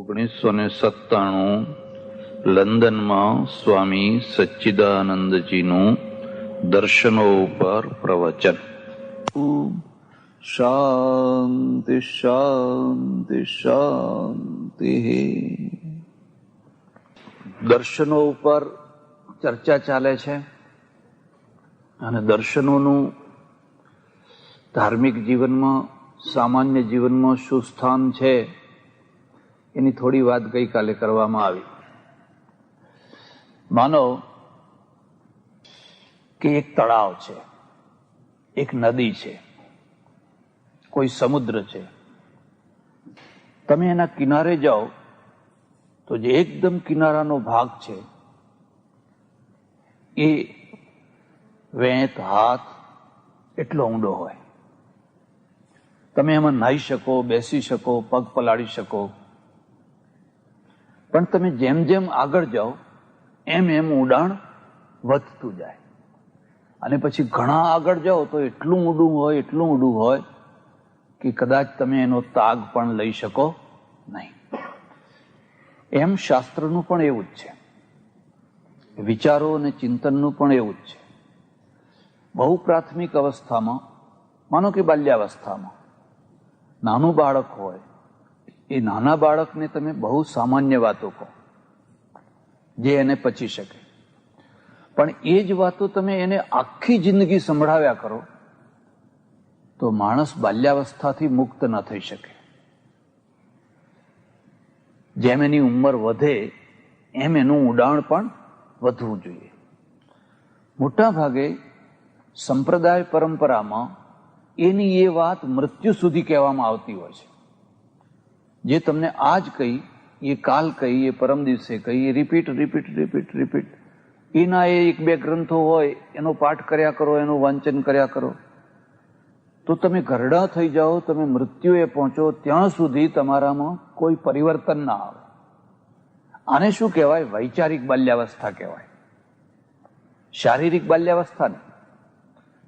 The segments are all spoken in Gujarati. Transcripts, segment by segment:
1997 લંડનમાં સ્વામી સચ્ચિદાનંદજીનું દર્શનો ઉપર પ્રવચન. શાંતિ શાંતિ શાંતિ. દર્શનો ઉપર ચર્ચા ચાલે છે અને દર્શનોનું ધાર્મિક જીવનમાં, સામાન્ય જીવનમાં શું સ્થાન છે એની થોડી વાત ગઈકાલે કરવામાં આવી. માનો કે એક તળાવ છે, એક નદી છે, કોઈ સમુદ્ર છે. તમે એના કિનારે જાઓ તો જે એકદમ કિનારાનો ભાગ છે એ વેંત હાથ એટલો ઊંડો હોય. તમે એમાં નાહી શકો, બેસી શકો, પગ પલાળી શકો. પણ તમે જેમ જેમ આગળ જાઓ એમ એમ ઊંડાણ વધતું જાય અને પછી ઘણા આગળ જાઓ તો એટલું ઊંડું હોય કે કદાચ તમે એનો તાગ પણ લઈ શકો નહીં. એમ શાસ્ત્રનું પણ એવું જ છે, વિચારો અને ચિંતનનું પણ એવું જ છે. બહુ પ્રાથમિક અવસ્થામાં, માનો કે બાલ્યાવસ્થામાં નાનું બાળક હોય, એ નાના બાળકને તમે બહુ સામાન્ય વાતો કહો જે એને પચી શકે, પણ એ જ વાતો તમે એને આખી જિંદગી સંભળાવ્યા કરો તો માણસ બાલ્યાવસ્થાથી મુક્ત ન થઈ શકે. જેમ એની ઉંમર વધે એમ એનું ઊંડાણ પણ વધવું જોઈએ. મોટા ભાગે સંપ્રદાય પરંપરામાં એની એ વાત મૃત્યુ સુધી કહેવામાં આવતી હોય છે. જે તમને આજ કહી, એ કાલ કહી, એ પરમ દિવસે કહી, એ રિપીટ. એના એ એક બે ગ્રંથો હોય એનો પાઠ કર્યા કરો, એનું વાંચન કર્યા કરો તો તમે ઘરડા થઈ જાઓ, તમે મૃત્યુએ પહોંચો ત્યાં સુધી તમારામાં કોઈ પરિવર્તન ના આવે. આને શું કહેવાય? વૈચારિક બાલ્યાવસ્થા કહેવાય, શારીરિક બાલ્યાવસ્થા નહીં.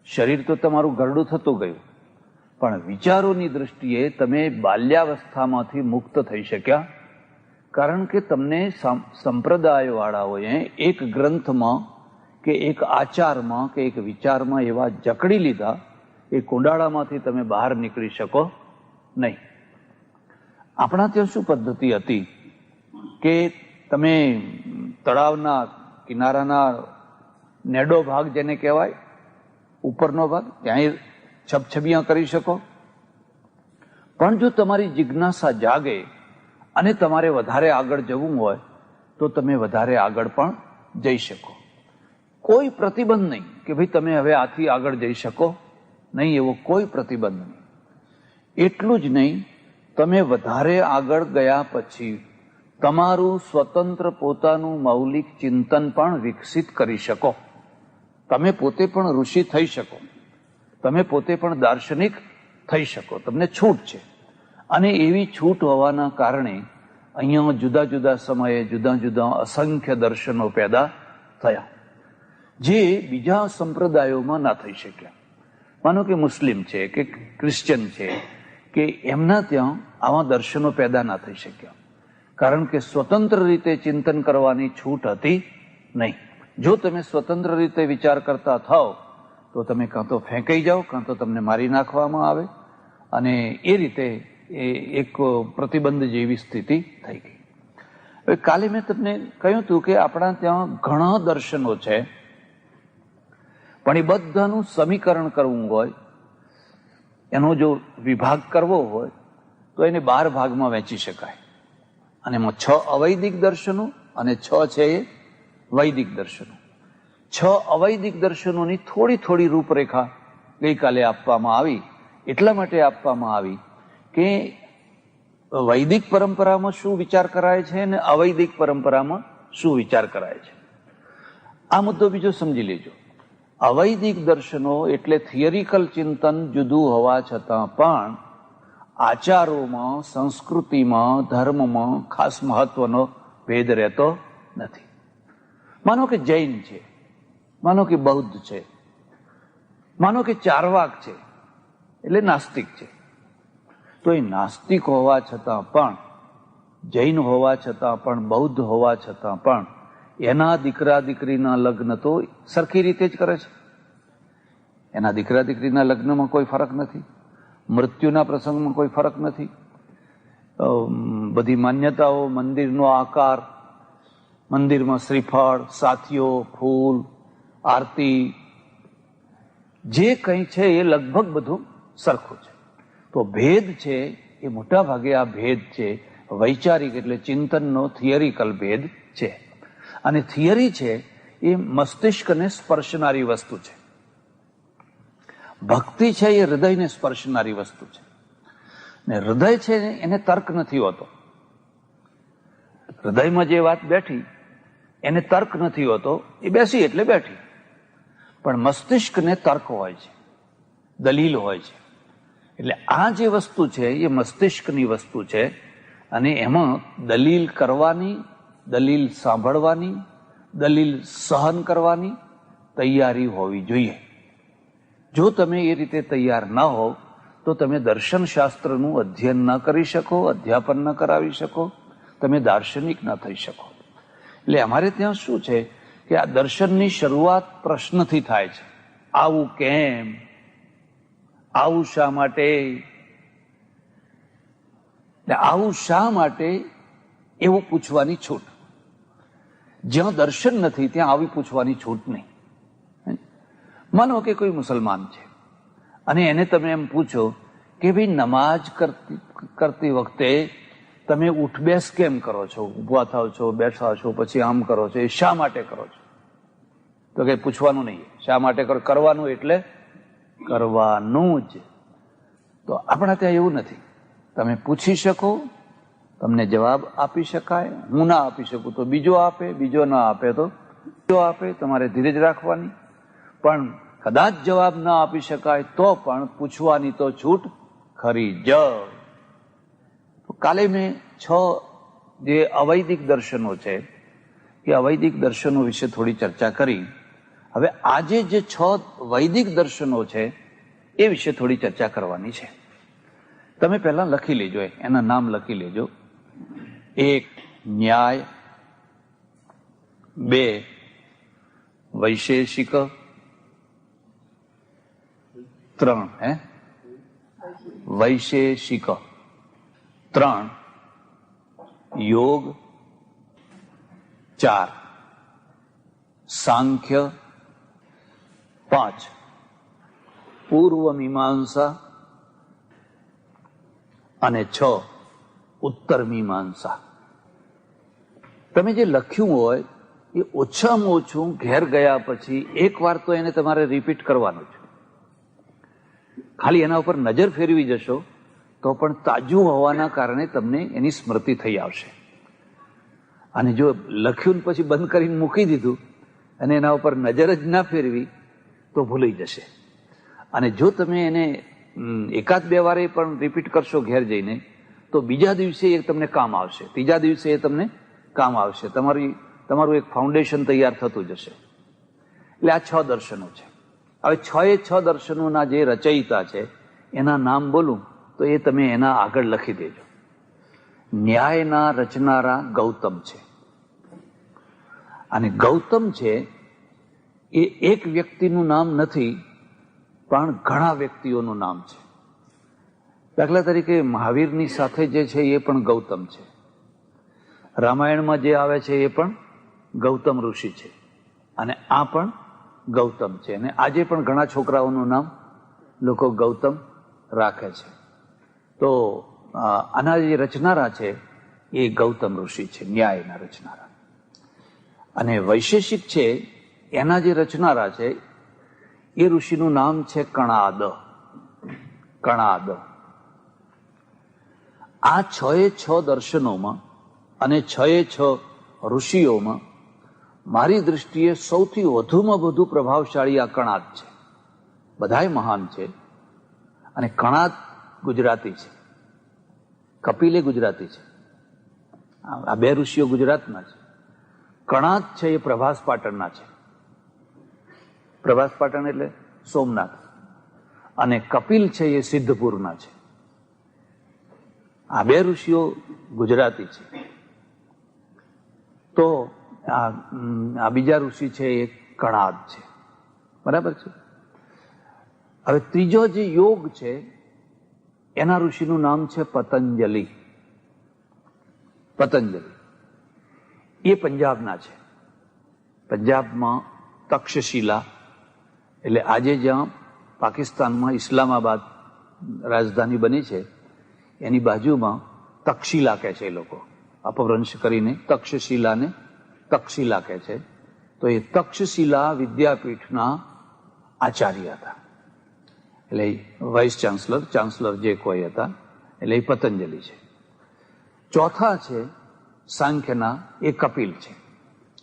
શરીર તો તમારું ઘરડું થતું ગયું, પણ વિચારોની દૃષ્ટિએ તમે બાલ્યાવસ્થામાંથી મુક્ત થઈ શક્યા, કારણ કે તમને સંપ્રદાયવાળાઓએ એક ગ્રંથમાં કે એક આચારમાં કે એક વિચારમાં એવા જકડી લીધા, એ કુંડાળામાંથી તમે બહાર નીકળી શકો નહીં. આપણા ત્યાં શું પદ્ધતિ હતી કે તમે તળાવના કિનારાના નેડો ભાગ જેને કહેવાય, ઉપરનો ભાગ, ત્યાં છબછબિયા કરી શકો. પણ જો તમારી જિજ્ઞાસા જાગે અને તમારે વધારે આગળ જવું હોય તો તમે વધારે આગળ પણ જઈ શકો. કોઈ પ્રતિબંધ નહીં કે ભાઈ તમે હવે આથી આગળ જઈ શકો નહીં, એવો કોઈ પ્રતિબંધ નહીં. એટલું જ નહીં, તમે વધારે આગળ ગયા પછી તમારું સ્વતંત્ર પોતાનું મૌલિક ચિંતન પણ વિકસિત કરી શકો. તમે પોતે પણ ઋષિ થઈ શકો, તમે પોતે પણ દાર્શનિક થઈ શકો. તમને છૂટ છે અને એવી છૂટ હોવાના કારણે અહીંયા જુદા જુદા સમયે જુદા જુદા અસંખ્ય દર્શનો પેદા થયા જે બીજા સંપ્રદાયોમાં ના થઈ શક્યા. માનો કે મુસ્લિમ છે કે ક્રિશ્ચન છે કે એમના ત્યાં આવા દર્શનો પેદા ના થઈ શક્યા, કારણ કે સ્વતંત્ર રીતે ચિંતન કરવાની છૂટ હતી નહીં. જો તમે સ્વતંત્ર રીતે વિચાર કરતા થાઓ તો તમે કાં તો ફેંકાઈ જાઓ, કાં તો તમને મારી નાખવામાં આવે, અને એ રીતે એ એક પ્રતિબંધ જેવી સ્થિતિ થઈ ગઈ. હવે કાલે મેં તમને કહ્યું હતું કે આપણા ત્યાં ઘણા દર્શનો છે, પણ એ બધાનું સમીકરણ કરવું હોય, એનો જો વિભાગ કરવો હોય તો એને 12 ભાગમાં વહેંચી શકાય. અને એમાં 6 અવૈદિક દર્શનો અને 6 છે એ વૈદિક દર્શનો. 6 અવૈદિક દર્શનોની થોડી રૂપરેખા ગઈકાલે આપવામાં આવી. એટલા માટે આપવામાં આવી કે વૈદિક પરંપરામાં શું વિચાર કરાય છે અને અવૈદિક પરંપરામાં શું વિચાર કરાય છે. આ મુદ્દો બીજો સમજી લેજો. અવૈદિક દર્શનો એટલે થિયરિકલ ચિંતન જુદું હોવા છતાં પણ આચારોમાં, સંસ્કૃતિમાં, ધર્મમાં ખાસ મહત્વનો ભેદ રહેતો નથી. માનો કે જૈન છે, માનો કે બૌદ્ધ છે, માનો કે ચારવાક છે એટલે નાસ્તિક છે, તો એ નાસ્તિક હોવા છતાં પણ જૈન હોવા છતાં પણ, બૌદ્ધ હોવા છતાં પણ એના દીકરા દીકરીના લગ્ન તો સરખી રીતે જ કરે છે. એના દીકરા દીકરીના લગ્નમાં કોઈ ફરક નથી, મૃત્યુના પ્રસંગમાં કોઈ ફરક નથી. બધી માન્યતાઓ, મંદિરનો આકાર, મંદિરમાં શ્રીફળ, સાથીઓ, ફૂલ, આરતી, જે કંઈ છે એ લગભગ બધું સરખું છે. તો ભેદ છે એ મોટા ભાગે આ ભેદ છે વૈચારિક, એટલે ચિંતનનો થિયરિકલ ભેદ છે. અને થિયરી છે એ મસ્તિષ્કને સ્પર્શનારી વસ્તુ છે. ભક્તિ છે એ હૃદયને સ્પર્શનારી વસ્તુ છે. ને હૃદય છે એને તર્ક નથી હોતો. હૃદયમાં જે વાત બેઠી એને તર્ક નથી હોતો, એ બેસી એટલે બેઠી. પણ મસ્તિષ્કને તર્ક હોય છે, દલીલ હોય છે. એટલે આ જે વસ્તુ છે એ મસ્તિષ્કની વસ્તુ છે. અને એમાં દલીલ કરવાની, દલીલ સાંભળવાની, દલીલ સહન કરવાની તૈયારી હોવી જોઈએ. જો તમે એ રીતે તૈયાર ના હોવ તો તમે દર્શનશાસ્ત્રનું અધ્યયન ન કરી શકો, અધ્યાપન ન કરાવી શકો, તમે દાર્શનિક ન થઈ શકો. એટલે અમારે ત્યાં શું છે કે આ દર્શનની શરૂઆત પ્રશ્નથી થાય છે. આવું કેમ? આવું શા માટે? આવું શા માટે એવું પૂછવાની છૂટ. જ્યાં દર્શન નથી ત્યાં આવી પૂછવાની છૂટ નહીં. માનો કે કોઈ મુસલમાન છે અને એને તમે એમ પૂછો કે ભાઈ નમાજ કરતી વખતે તમે ઉઠ બેસ કેમ કરો છો, ઉભા થાવ છો, બેઠા છો, પછી આમ કરો છો, એ શા માટે કરો છો? તો કે પૂછવાનું નહીં, શા માટે કરો, કરવાનું એટલે કરવાનું જ. તો આપણા ત્યાં એવું નથી. તમે પૂછી શકો, તમને જવાબ આપી શકાય. હું ના આપી શકું તો બીજો આપે, બીજો ના આપે તો બીજો આપે. તમારે ધીરજ રાખવાની. પણ કદાચ જવાબ ના આપી શકાય તો પણ પૂછવાની તો છૂટ ખરી જ. કાલે મેં 6 જે અવૈદિક દર્શનો છે એ અવૈદિક દર્શનો વિશે થોડી ચર્ચા કરી. હવે આજે જે 6 વૈદિક દર્શનો છે એ વિશે થોડી ચર્ચા કરવાની છે. તમે પહેલા લખી લેજો, એના નામ લખી લેજો. 1 ન્યાય, 2 વૈશેષિક, 3 વૈશેષિક, 3 યોગ, 4 સાંખ્ય, 5 પૂર્વ મીમાંસા અને 6 ઉત્તર મીમાંસા. તમે જે લખ્યું હોય એ ઓછામાં ઓછું ઘેર ગયા પછી એક વાર તો એને તમારે રિપીટ કરવાનું છે. ખાલી એના ઉપર નજર ફેરવી જશો તો પણ તાજું હોવાના કારણે તમને એની સ્મૃતિ થઈ આવશે. અને જો લખ્યું પછી બંધ કરીને મૂકી દીધું અને એના ઉપર નજર જ ના ફેરવી તો ભૂલાઈ જશે. અને જો તમે એને 1-2 વારે પણ રિપીટ કરશો ઘેર જઈને તો બીજા દિવસે એ તમને કામ આવશે, ત્રીજા દિવસે એ તમને કામ આવશે. તમારું એક ફાઉન્ડેશન તૈયાર થતું જશે. એટલે આ 6 દર્શનો છે. હવે 6 દર્શનોના જે રચયિતા છે એના નામ બોલું તો એ તમે એના આગળ લખી દેજો. ન્યાયના રચનારા ગૌતમ છે. અને ગૌતમ છે એ એક વ્યક્તિનું નામ નથી પણ ઘણા વ્યક્તિઓનું નામ છે. દાખલા તરીકે મહાવીરની સાથે જે છે એ પણ ગૌતમ છે. રામાયણમાં જે આવે છે એ પણ ગૌતમ ઋષિ છે. અને આ પણ ગૌતમ છે. અને આજે પણ ઘણા છોકરાઓનું નામ લોકો ગૌતમ રાખે છે. તો આના જે રચનારા છે એ ગૌતમ ઋષિ છે, ન્યાયના રચનારા. અને વૈશેષિક છે એના જે રચનારા છે એ ઋષિનું નામ છે કણાદ. કણાદ. આ 6 દર્શનોમાં અને 6 ઋષિઓમાં મારી દૃષ્ટિએ સૌથી વધુમાં વધુ પ્રભાવશાળી આ કણાદ છે. બધાય મહાન છે. અને કણાદ ગુજરાતી છે, કપિલે ગુજરાતી છે. આ 2 ઋષિઓ ગુજરાતના છે. કણાદ છે એ પ્રભાસ પાટણના છે. પ્રભાસ પાટણ એટલે સોમનાથ. અને કપિલ છે એ સિદ્ધપુરના છે. આ બે ઋષિઓ ગુજરાતી છે. તો આ બીજા ઋષિ છે એ કણાદ છે. બરાબર છે. હવે ત્રીજો જે યોગ છે એના ઋષિનું નામ છે પતંજલિ. પતંજલિ એ પંજાબના છે. પંજાબમાં તક્ષશિલા એટલે આજે જ્યાં પાકિસ્તાનમાં ઇસ્લામાબાદ રાજધાની બની છે એની બાજુમાં તક્ષશિલા કહે છે એ લોકો, અપભ્રંશ કરીને તક્ષશિલાને તક્ષશિલા કહે છે. તો એ તક્ષશિલા વિદ્યાપીઠના આચાર્ય હતા, એટલે વાઇસ ચાન્સલર જે કોઈ હતા, એટલે એ પતંજલિ છે. ચોથા છે સાંખ્યના એ કપિલ છે.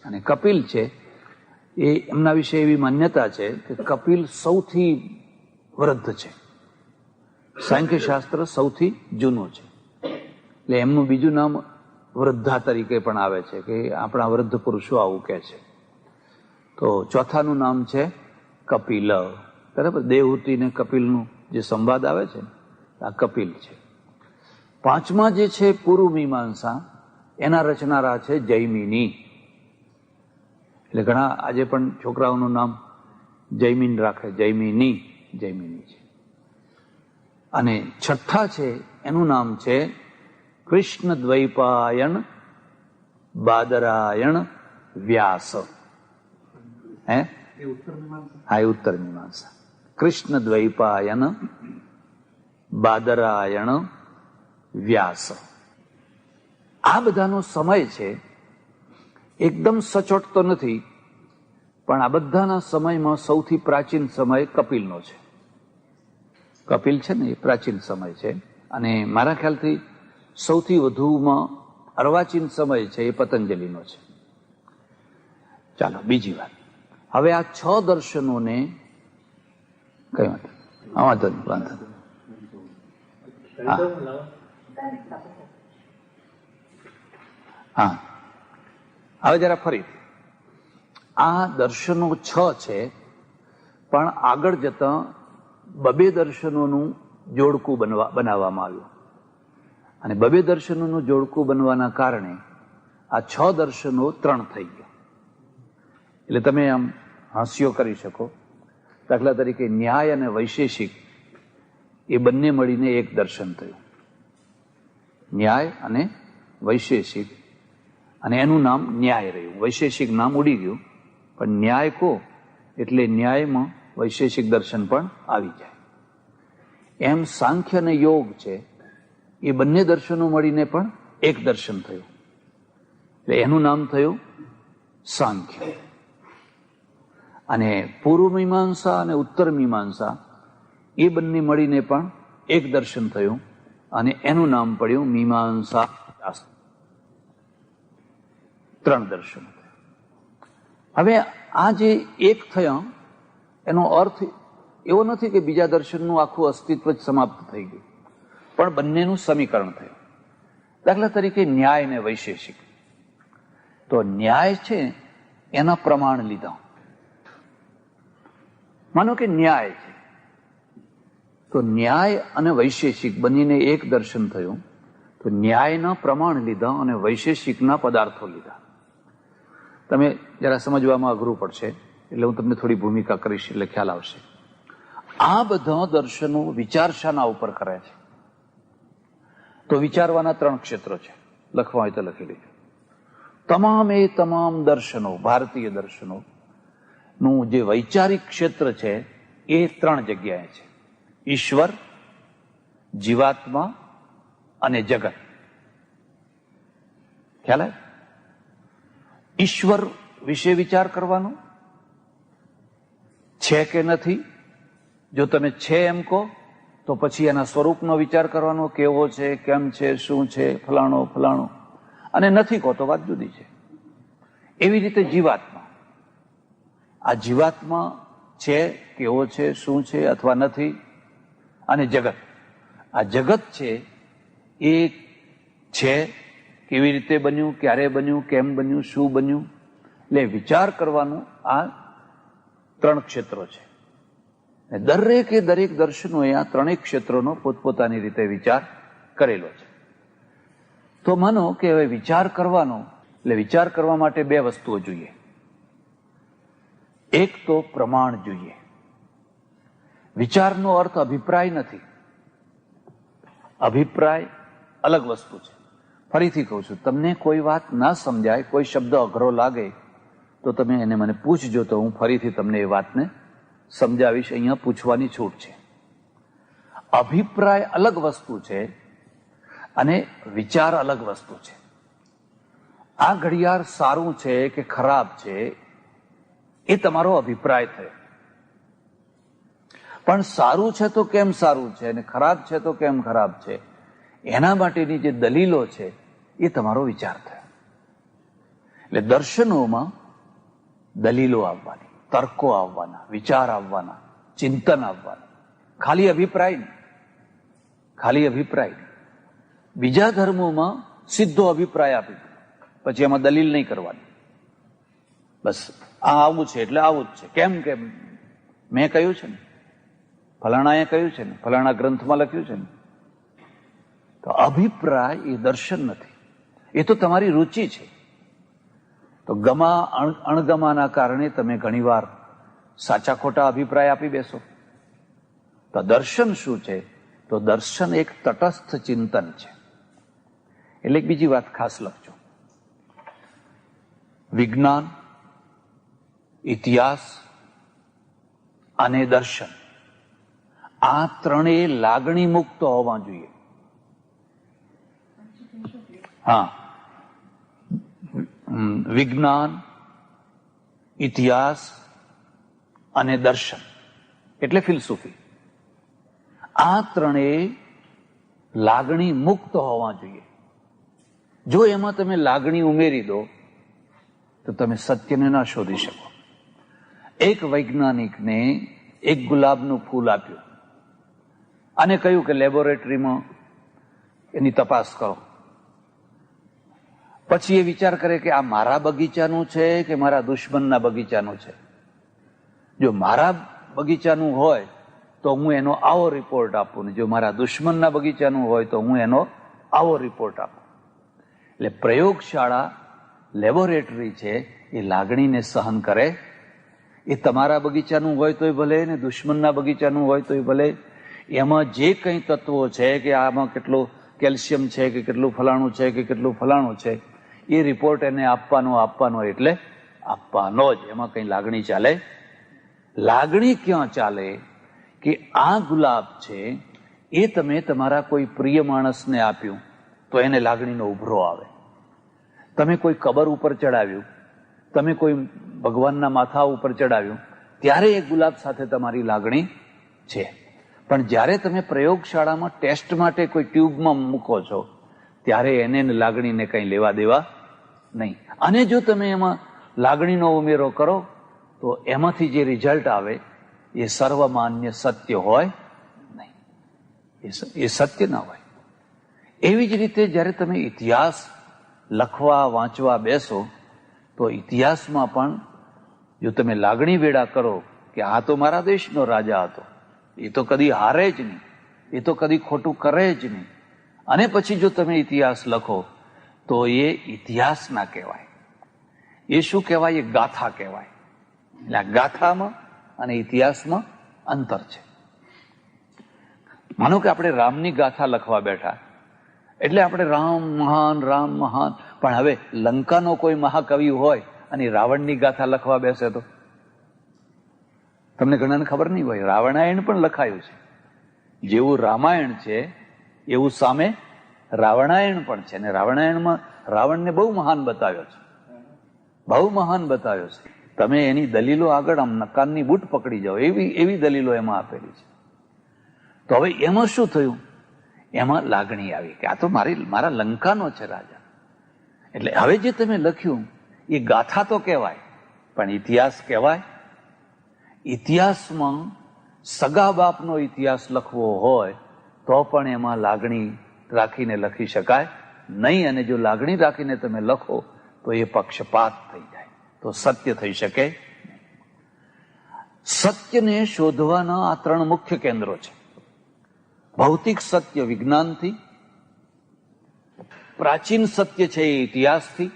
અને કપિલ છે એ એમના વિશે એવી માન્યતા છે કે કપિલ સૌથી વૃદ્ધ છે. સાંખ્ય શાસ્ત્ર સૌથી જૂનું છે, એટલે એમનું બીજું નામ વૃદ્ધા તરીકે પણ આવે છે કે આપણા વૃદ્ધ પુરુષો આવું કહે છે. તો ચોથાનું નામ છે કપિલ. બરાબર, દેવહૂતિ ને કપિલનું જે સંવાદ આવે છે આ કપિલ છે. પાંચમા જે છે પૂર્વ મીમાંસા, એના રચનારા છે જૈમિની. એટલે ઘણા આજે પણ છોકરાઓનું નામ જૈમિન રાખે, જૈમિની છે. અને છઠ્ઠા છે એનું નામ છે કૃષ્ણ દ્વૈપાયન બાદરાયણ વ્યાસ. હે, હા, એ ઉત્તર મીમાંસા. કૃષ્ણ દ્વૈપાયન બાદરાયણ વ્યાસ. આ બધાનો સમય છે એકદમ સચોટ તો નથી, પણ આ બધાના સમયમાં સૌથી પ્રાચીન સમય કપિલનો છે. કપિલ છે ને એ પ્રાચીન સમય છે. અને મારા ખ્યાલથી સૌથી વધુમાં અર્વાચીન સમય છે એ પતંજલિનો છે. ચાલો બીજી વાત. હવે આ 6 દર્શનોને કઈ વાંધો હા, હવે જરા ફરીથી આ દર્શનો 6 છે, પણ આગળ જતા 2 દર્શનોનું જોડકું બનાવવામાં આવ્યું. અને 2 દર્શનોનું જોડકું બનવાના કારણે આ 6 દર્શનો 3 થઈ ગયા. એટલે તમે આમ હાસ્યો કરી શકો. દાખલા તરીકે ન્યાય અને વૈશેષિક એ બંને મળીને એક દર્શન થયું. ન્યાય અને વૈશેષિક, અને એનું નામ ન્યાય રહ્યું. વૈશેષિક નામ ઉડી ગયું, પણ ન્યાય કહો એટલે ન્યાયમાં વૈશેષિક દર્શન પણ આવી જાય. એમ સાંખ્ય અને યોગ છે એ બંને દર્શનો મળીને પણ એક દર્શન થયું, એટલે એનું નામ થયું સાંખ્ય. અને પૂર્વ મીમાંસા અને ઉત્તર મીમાંસા એ બંને મળીને પણ એક દર્શન થયું, અને એનું નામ પડ્યું મીમાંસા શાસ્ત્ર. 3 દર્શન. હવે આ જે એક થયા એનો અર્થ એવો નથી કે બીજા દર્શનનું આખું અસ્તિત્વ જ સમાપ્ત થઈ ગયું, પણ બંનેનું સમીકરણ થયું. દાખલા તરીકે ન્યાય અને વૈશેષિક. તો ન્યાય છે એના પ્રમાણ લીધા. માનો કે ન્યાય છે, તો ન્યાય અને વૈશેષિક બંનેને એક દર્શન થયું, તો ન્યાયના પ્રમાણ લીધા અને વૈશેષિકના પદાર્થો લીધા. તમે જરા સમજવામાં અઘરું પડશે, એટલે હું તમને થોડી ભૂમિકા કરીશ એટલે ખ્યાલ આવશે. આ બધા દર્શનો વિચાર શાના ઉપર કરે છે? તો વિચારવાના 3 ક્ષેત્રો છે. લખવા હોય તો લખી લેજો. તમામ દર્શનો, ભારતીય દર્શનો નું જે વૈચારિક ક્ષેત્ર છે એ 3 જગ્યાએ છે: ઈશ્વર, જીવાત્મા અને જગત. ખ્યાલ આવે? ઈશ્વર વિશે વિચાર કરવાનો છે કે નથી. જો તમે છે એમ કહો તો પછી એના સ્વરૂપનો વિચાર કરવાનો, કેવો છે, કેમ છે, શું છે, ફલાણો. અને નથી કહો તો વાત જુદી છે. એવી રીતે જીવાત્મા, આ જીવાત્મા છે, કેવો છે, શું છે અથવા નથી. અને જગત, આ જગત છે એ છે, કેવી રીતે બન્યું, ક્યારે બન્યું, કેમ બન્યું, શું બન્યું. એટલે વિચાર કરવાનું આ 3 ક્ષેત્રો છે. દરેક દર્શનોએ આ 3 ક્ષેત્રોનો પોતપોતાની રીતે વિચાર કરેલો છે. તો માનો કે હવે વિચાર કરવાનો, એટલે વિચાર કરવા માટે બે વસ્તુઓ જોઈએ. એક તો પ્રમાણ જોઈએ. વિચારનો અર્થ અભિપ્રાય નથી. અભિપ્રાય અલગ વસ્તુ છે. ફરીથી કહું છું, તમને કોઈ વાત ના સમજાય, કોઈ શબ્દ અઘરો લાગે તો તમે એને મને પૂછજો, તો હું ફરીથી તમને એ વાતને સમજાવીશ. અહીંયા પૂછવાની છૂટ છે. અભિપ્રાય અલગ વસ્તુ છે અને વિચાર અલગ વસ્તુ છે. આ ઘડિયાળ સારું છે કે ખરાબ છે એ તમારો અભિપ્રાય થયો, પણ સારું છે તો કેમ સારું છે અને ખરાબ છે તો કેમ ખરાબ છે, એના માટેની જે દલીલો છે એ તમારો વિચાર થયો. એટલે દર્શનોમાં દલીલો આવવાની, તર્કો આવવાના, વિચાર આવવાના, ચિંતન આવવાના, ખાલી અભિપ્રાય નહીં. ખાલી અભિપ્રાય નહીં. બીજા ધર્મોમાં સીધો અભિપ્રાય આપી દો, પછી એમાં દલીલ નહીં કરવાની. બસ આ આવું છે એટલે આવું જ છે. કેમ કે મેં કહ્યું છે ને, ફલાણાએ કહ્યું છે ને, ફલાણા ગ્રંથમાં લખ્યું છે ને. તો અભિપ્રાય એ દર્શન નથી, એ તો તમારી રુચિ છે. તો ગમા અણગમાના કારણે તમે ઘણીવાર સાચા ખોટા અભિપ્રાય આપી બેસો. તો દર્શન શું છે? તો દર્શન એક તટસ્થ ચિંતન છે. એટલે એક બીજી વાત ખાસ લખજો. વિજ્ઞાન, ઇતિહાસ અને દર્શન, આ ત્રણેય લાગણી મુક્ત હોવા જોઈએ. હા, વિજ્ઞાન, ઇતિહાસ અને દર્શન એટલે ફિલસૂફી, આ ત્રણેય લાગણી મુક્ત હોવા જોઈએ. જો એમાં તમે લાગણી ઉમેરી દો તો તમે સત્યને ના શોધી શકો. એક વૈજ્ઞાનિકને એક ગુલાબનું ફૂલ આપ્યું અને કહ્યું કે લેબોરેટરીમાં એની તપાસ કરો. પછી એ વિચાર કરે કે આ મારા બગીચાનું છે કે મારા દુશ્મનના બગીચાનું છે. જો મારા બગીચાનું હોય તો હું એનો આવો રિપોર્ટ આપું, ને જો મારા દુશ્મનના બગીચાનું હોય તો હું એનો આવો રિપોર્ટ આપું. એટલે પ્રયોગશાળા, લેબોરેટરી છે એ લાગણીને સહન કરે. એ તમારા બગીચાનું હોય તોય ભલે ને દુશ્મનના બગીચાનું હોય તોય ભલે. એમાં જે કંઈ તત્વો છે કે આમાં કેટલું કેલ્શિયમ છે કે કેટલું ફલાણું છે કે કેટલું ફલાણું છે, એ રિપોર્ટ એને આપવાનો એટલે આપવાનો જ. એમાં કંઈ લાગણી ચાલે? લાગણી ક્યાં ચાલે? કે આ ગુલાબ છે એ તમે તમારા કોઈ પ્રિય માણસને આપ્યું તો એને લાગણીનો ઉભરો આવે. તમે કોઈ કબર ઉપર ચડાવ્યું, તમે કોઈ ભગવાનના માથા ઉપર ચડાવ્યું, ત્યારે એ ગુલાબ સાથે તમારી લાગણી છે. પણ જ્યારે તમે પ્રયોગશાળામાં ટેસ્ટ માટે કોઈ ટ્યુબમાં મૂકો છો ત્યારે એને લાગણીને કંઈ લેવા દેવા નહીં. અને જો તમે એમાં લાગણીનો ઉમેરો કરો તો એમાંથી જે રિઝલ્ટ આવે એ સર્વમાન્ય સત્ય હોય નહીં, એ સત્ય ના હોય. એવી જ રીતે જ્યારે તમે ઇતિહાસ લખવા વાંચવા બેસો તો ઇતિહાસમાં પણ જો તમે લાગણી વેડા કરો કે આ તો મારા દેશનો રાજા હતો, એ તો કદી હારે જ નહીં, એ તો કદી ખોટું કરે જ નહીં, અને પછી જો તમે ઇતિહાસ લખો તો એ ઇતિહાસ ના કહેવાય. એ શું કહેવાય? એ ગાથા કહેવાય. એટલે આ ગાથામાં અને ઇતિહાસમાં અંતર છે. માનો કે આપણે રામની ગાથા લખવા બેઠા, એટલે આપણે રામ મહાન, પણ હવે લંકાનો કોઈ મહાકવિ હોય અને રાવણની ગાથા લખવા બેસે તો તમને ઘણાને ખબર નહીં હોય. રાવણાયણ પણ લખાયું છે. જેવું રામાયણ છે એવું સામે રાવણાયણ પણ છે. અને રાવણાયણમાં રાવણને બહુ મહાન બતાવ્યો છે, બહુ મહાન બતાવ્યો છે. તમે એની દલીલો આગળ આમ નકાનની બૂટ પકડી જાઓ, એવી દલીલો એમાં આપેલી છે. તો હવે એમાં શું થયું? એમાં લાગણી આવી કે આ તો મારા લંકાનો છે રાજા. એટલે હવે જે તમે લખ્યું એ ગાથા તો કહેવાય, પણ ઇતિહાસ કહેવાય? ઇતિહાસમાં સગા બાપનો ઇતિહાસ લખવો હોય તો પણ એમાં લાગણી રાખીને લખી શકાય નહીં. અને જો લાગણી રાખીને તમે લખો તો એ પક્ષપાત થઈ જાય, તો સત્ય થઈ શકે. સત્યને શોધવાના આ 3 મુખ્ય કેન્દ્રો છે. ભૌતિક સત્ય વિજ્ઞાનથી, પ્રાચીન સત્ય છે એ ઇતિહાસથી,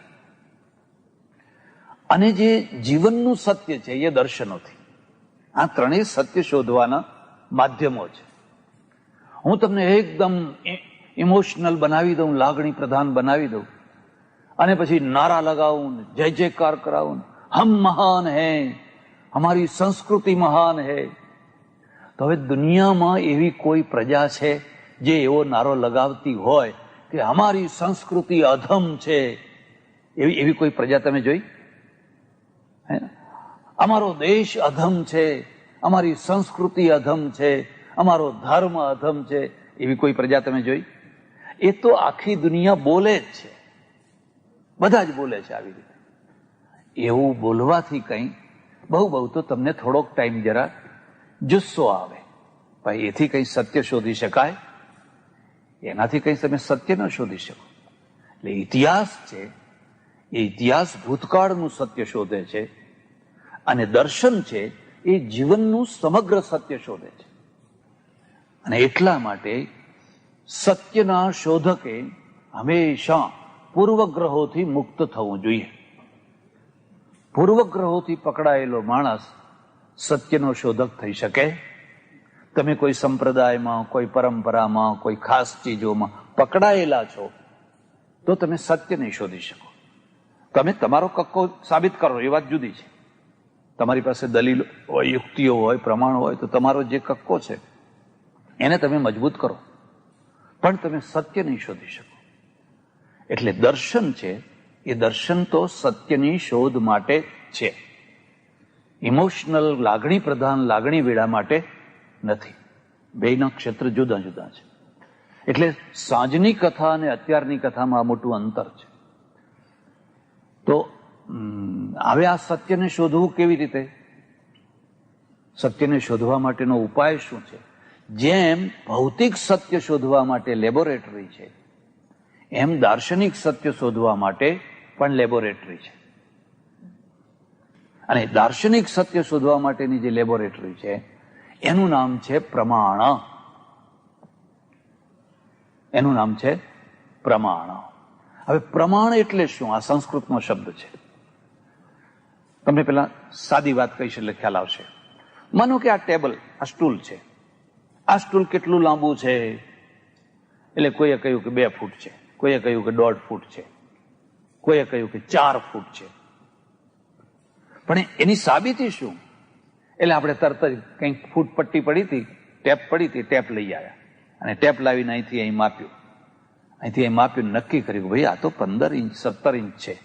અને જે જીવનનું સત્ય છે એ દર્શનોથી. આ ત્રણેય સત્ય શોધવાના માધ્યમો છે. હું તમને એકદમ ઇમોશનલ બનાવી દઉં, લાગણી પ્રધાન બનાવી દઉં, અને પછી નારા લગાવું, જય જયકાર કરાવું, હમ મહાન હૈ, હમારી સંસ્કૃતિ મહાન હૈ. તો હવે દુનિયામાં એવી કોઈ પ્રજા છે જે એવો નારો લગાવતી હોય કે અમારી સંસ્કૃતિ અધમ છે? એવી કોઈ પ્રજા તમે જોઈ? અમારો દેશ અધમ છે, અમારી સંસ્કૃતિ અધમ છે, અમારો ધર્મ અધમ છે, એવી કોઈ પ્રજા તમે જોઈ? એ તો આખી દુનિયા બોલે જ છે, બધા જ બોલે છે આવી રીતે. એવું બોલવાથી કંઈ બહુ તો તમને થોડોક ટાઈમ જરા જુસ્સો આવે, ભાઈ એથી કંઈ સત્ય શોધી શકાય? એનાથી કંઈ તમે સત્ય ન શોધી શકો. એટલે ઇતિહાસ છે એ ઇતિહાસ ભૂતકાળનું સત્ય શોધે છે, અને દર્શન છે એ જીવનનું સમગ્ર સત્ય શોધે છે. અને એટલા માટે સત્યના શોધકે હંમેશા પૂર્વગ્રહોથી મુક્ત થવું જોઈએ. પૂર્વગ્રહોથી પકડાયેલો માણસ સત્યનો શોધક થઈ શકે? તમે કોઈ સંપ્રદાયમાં, કોઈ પરંપરામાં, કોઈ ખાસ ચીજોમાં પકડાયેલા છો તો તમે સત્ય નહીં શોધી શકો. તમે તમારો કક્કો સાબિત કરો એ વાત જુદી છે. તમારી પાસે દલીલ હોય, યુક્તિઓ હોય, પ્રમાણ હોય, તો તમારો જે કક્કો છે એને તમે મજબૂત કરો, પણ તમે સત્ય નહીં શોધી શકો. એટલે દર્શન છે એ દર્શન તો સત્યની શોધ માટે છે, ઇમોશનલ, લાગણી પ્રધાન, લાગણી વેળા માટે નથી. બેયના ક્ષેત્ર જુદા જુદા છે. એટલે સાંજની કથા અને અત્યારની કથામાં આ મોટું અંતર છે. તો હવે આ સત્યને શોધવું કેવી રીતે? સત્યને શોધવા માટેનો ઉપાય શું છે? જેમ ભૌતિક સત્ય શોધવા માટે લેબોરેટરી છે, એમ દાર્શનિક સત્ય શોધવા માટે પણ લેબોરેટરી છે. અને દાર્શનિક સત્ય શોધવા માટેની જે લેબોરેટરી છે એનું નામ છે પ્રમાણ. એનું નામ છે પ્રમાણ. હવે પ્રમાણ એટલે શું? આ સંસ્કૃતનો શબ્દ છે. તમને પેલા સાદી વાત કહીશ એટલે ખ્યાલ આવશે. માનો કે આ ટેબલ, આ સ્ટૂલ છે. આ સ્ટૂલ કેટલું લાંબુ છે? એટલે કોઈએ કહ્યું કે 2 ફૂટ છે, કોઈએ કહ્યું કે 1.5 ફૂટ છે, કોઈએ કહ્યું કે 4 ફૂટ છે. પણ એની સાબિતી શું? એટલે આપણે તરત જ કંઈક ફૂટ પટ્ટી પડી હતી, ટેપ પડી હતી, ટેપ લઈ આવ્યા અને ટેપ લાવીને અહીંથી અહીં માપ્યું, અહીંથી અહીં માપ્યું, નક્કી કર્યું ભાઈ આ તો 15 ઇંચ 17 ઇંચ છે.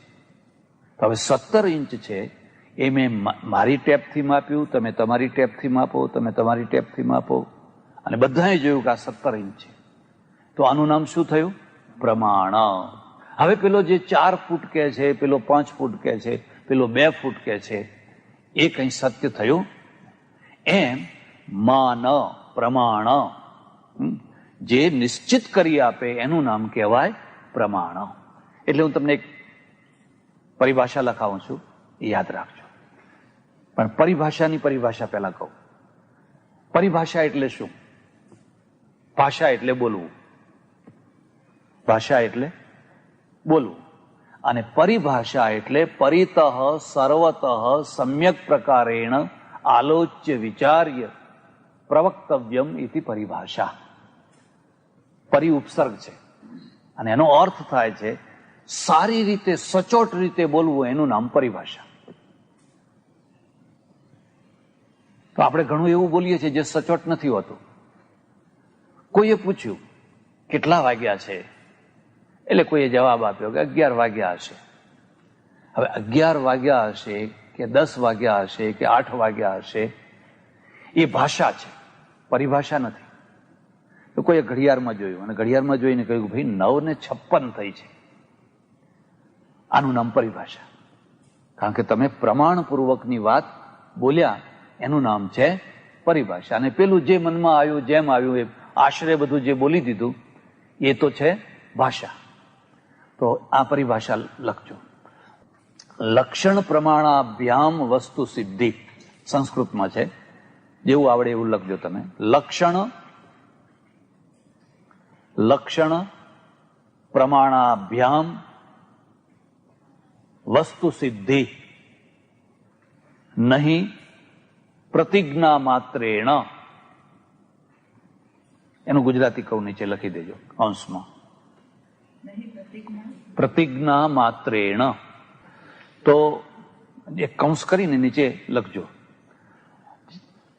તો હવે 17 ઇંચ છે એ મેં મારી ટેપથી માપ્યું, તમે તમારી ટેપથી માપો, તમે તમારી ટેપથી માપો, અને બધાએ જોયું કે આ 17 ઇંચ છે. તો આનું નામ શું થયું? પ્રમાણ. હવે પેલો જે 4 ફૂટ કહે છે, પેલો 5 ફૂટ કહે છે, પેલો 2 ફૂટ કહે છે, એ કંઈ સત્ય થયું? એમ માન, પ્રમાણ જે નિશ્ચિત કરી આપે એનું નામ કહેવાય પ્રમાણ. એટલે હું તમને એક પરિભાષા લખાવું છું, એ યાદ રાખજો. પણ પરિભાષાની પરિભાષા પહેલા કહું. પરિભાષા એટલે શું? ભાષા એટલે બોલવું. ભાષા એટલે બોલવું. અને પરિભાષા એટલે પરિતઃ સર્વતઃ સમ્યક પ્રકારેણ આલોચ્ય વિચાર્ય પ્રવક્તવ્યમ ઇતિ પરિભાષા. પરિ ઉપસર્ગ છે અને એનો અર્થ થાય છે સારી રીતે, સચોટ રીતે બોલવું, એનું નામ પરિભાષા. તો આપણે ઘણું એવું બોલીએ છીએ જે સચોટ નથી હોતું. કોઈએ પૂછ્યું કેટલા વાગ્યા છે, એટલે કોઈએ જવાબ આપ્યો કે 11 વાગ્યા હશે. હવે 11 વાગ્યા હશે કે 10 વાગ્યા હશે કે 8 વાગ્યા હશે, એ ભાષા છે, પરિભાષા નથી. તો કોઈએ ઘડિયાળમાં જોયું અને ઘડિયાળમાં જોઈને કહ્યું ભાઈ 9:56 થઈ છે. આનું નામ પરિભાષા. કારણ કે તમે પ્રમાણપૂર્વકની વાત બોલ્યા, એનું નામ છે પરિભાષા. અને પેલું જે મનમાં આવ્યું, જેમ આવ્યું, એ આશરે બધું જે બોલી દીધું, એ તો છે ભાષા. તો આ પરિભાષા લખજો. લક્ષણ પ્રમાણાભ્યામ વસ્તુ સિદ્ધિ, સંસ્કૃતમાં છે, જેવું આવડે એવું લખજો તમે. લક્ષણ પ્રમાણાભ્યામ વસ્તુ સિદ્ધિ નહીં પ્રતિજ્ઞા માત્રેણ. એનું ગુજરાતી કહું નીચે લખી દેજો કૌંસમાં. પ્રતિજ્ઞા માત્રેણ. તો એક કૌંસ કરીને નીચે લખજો.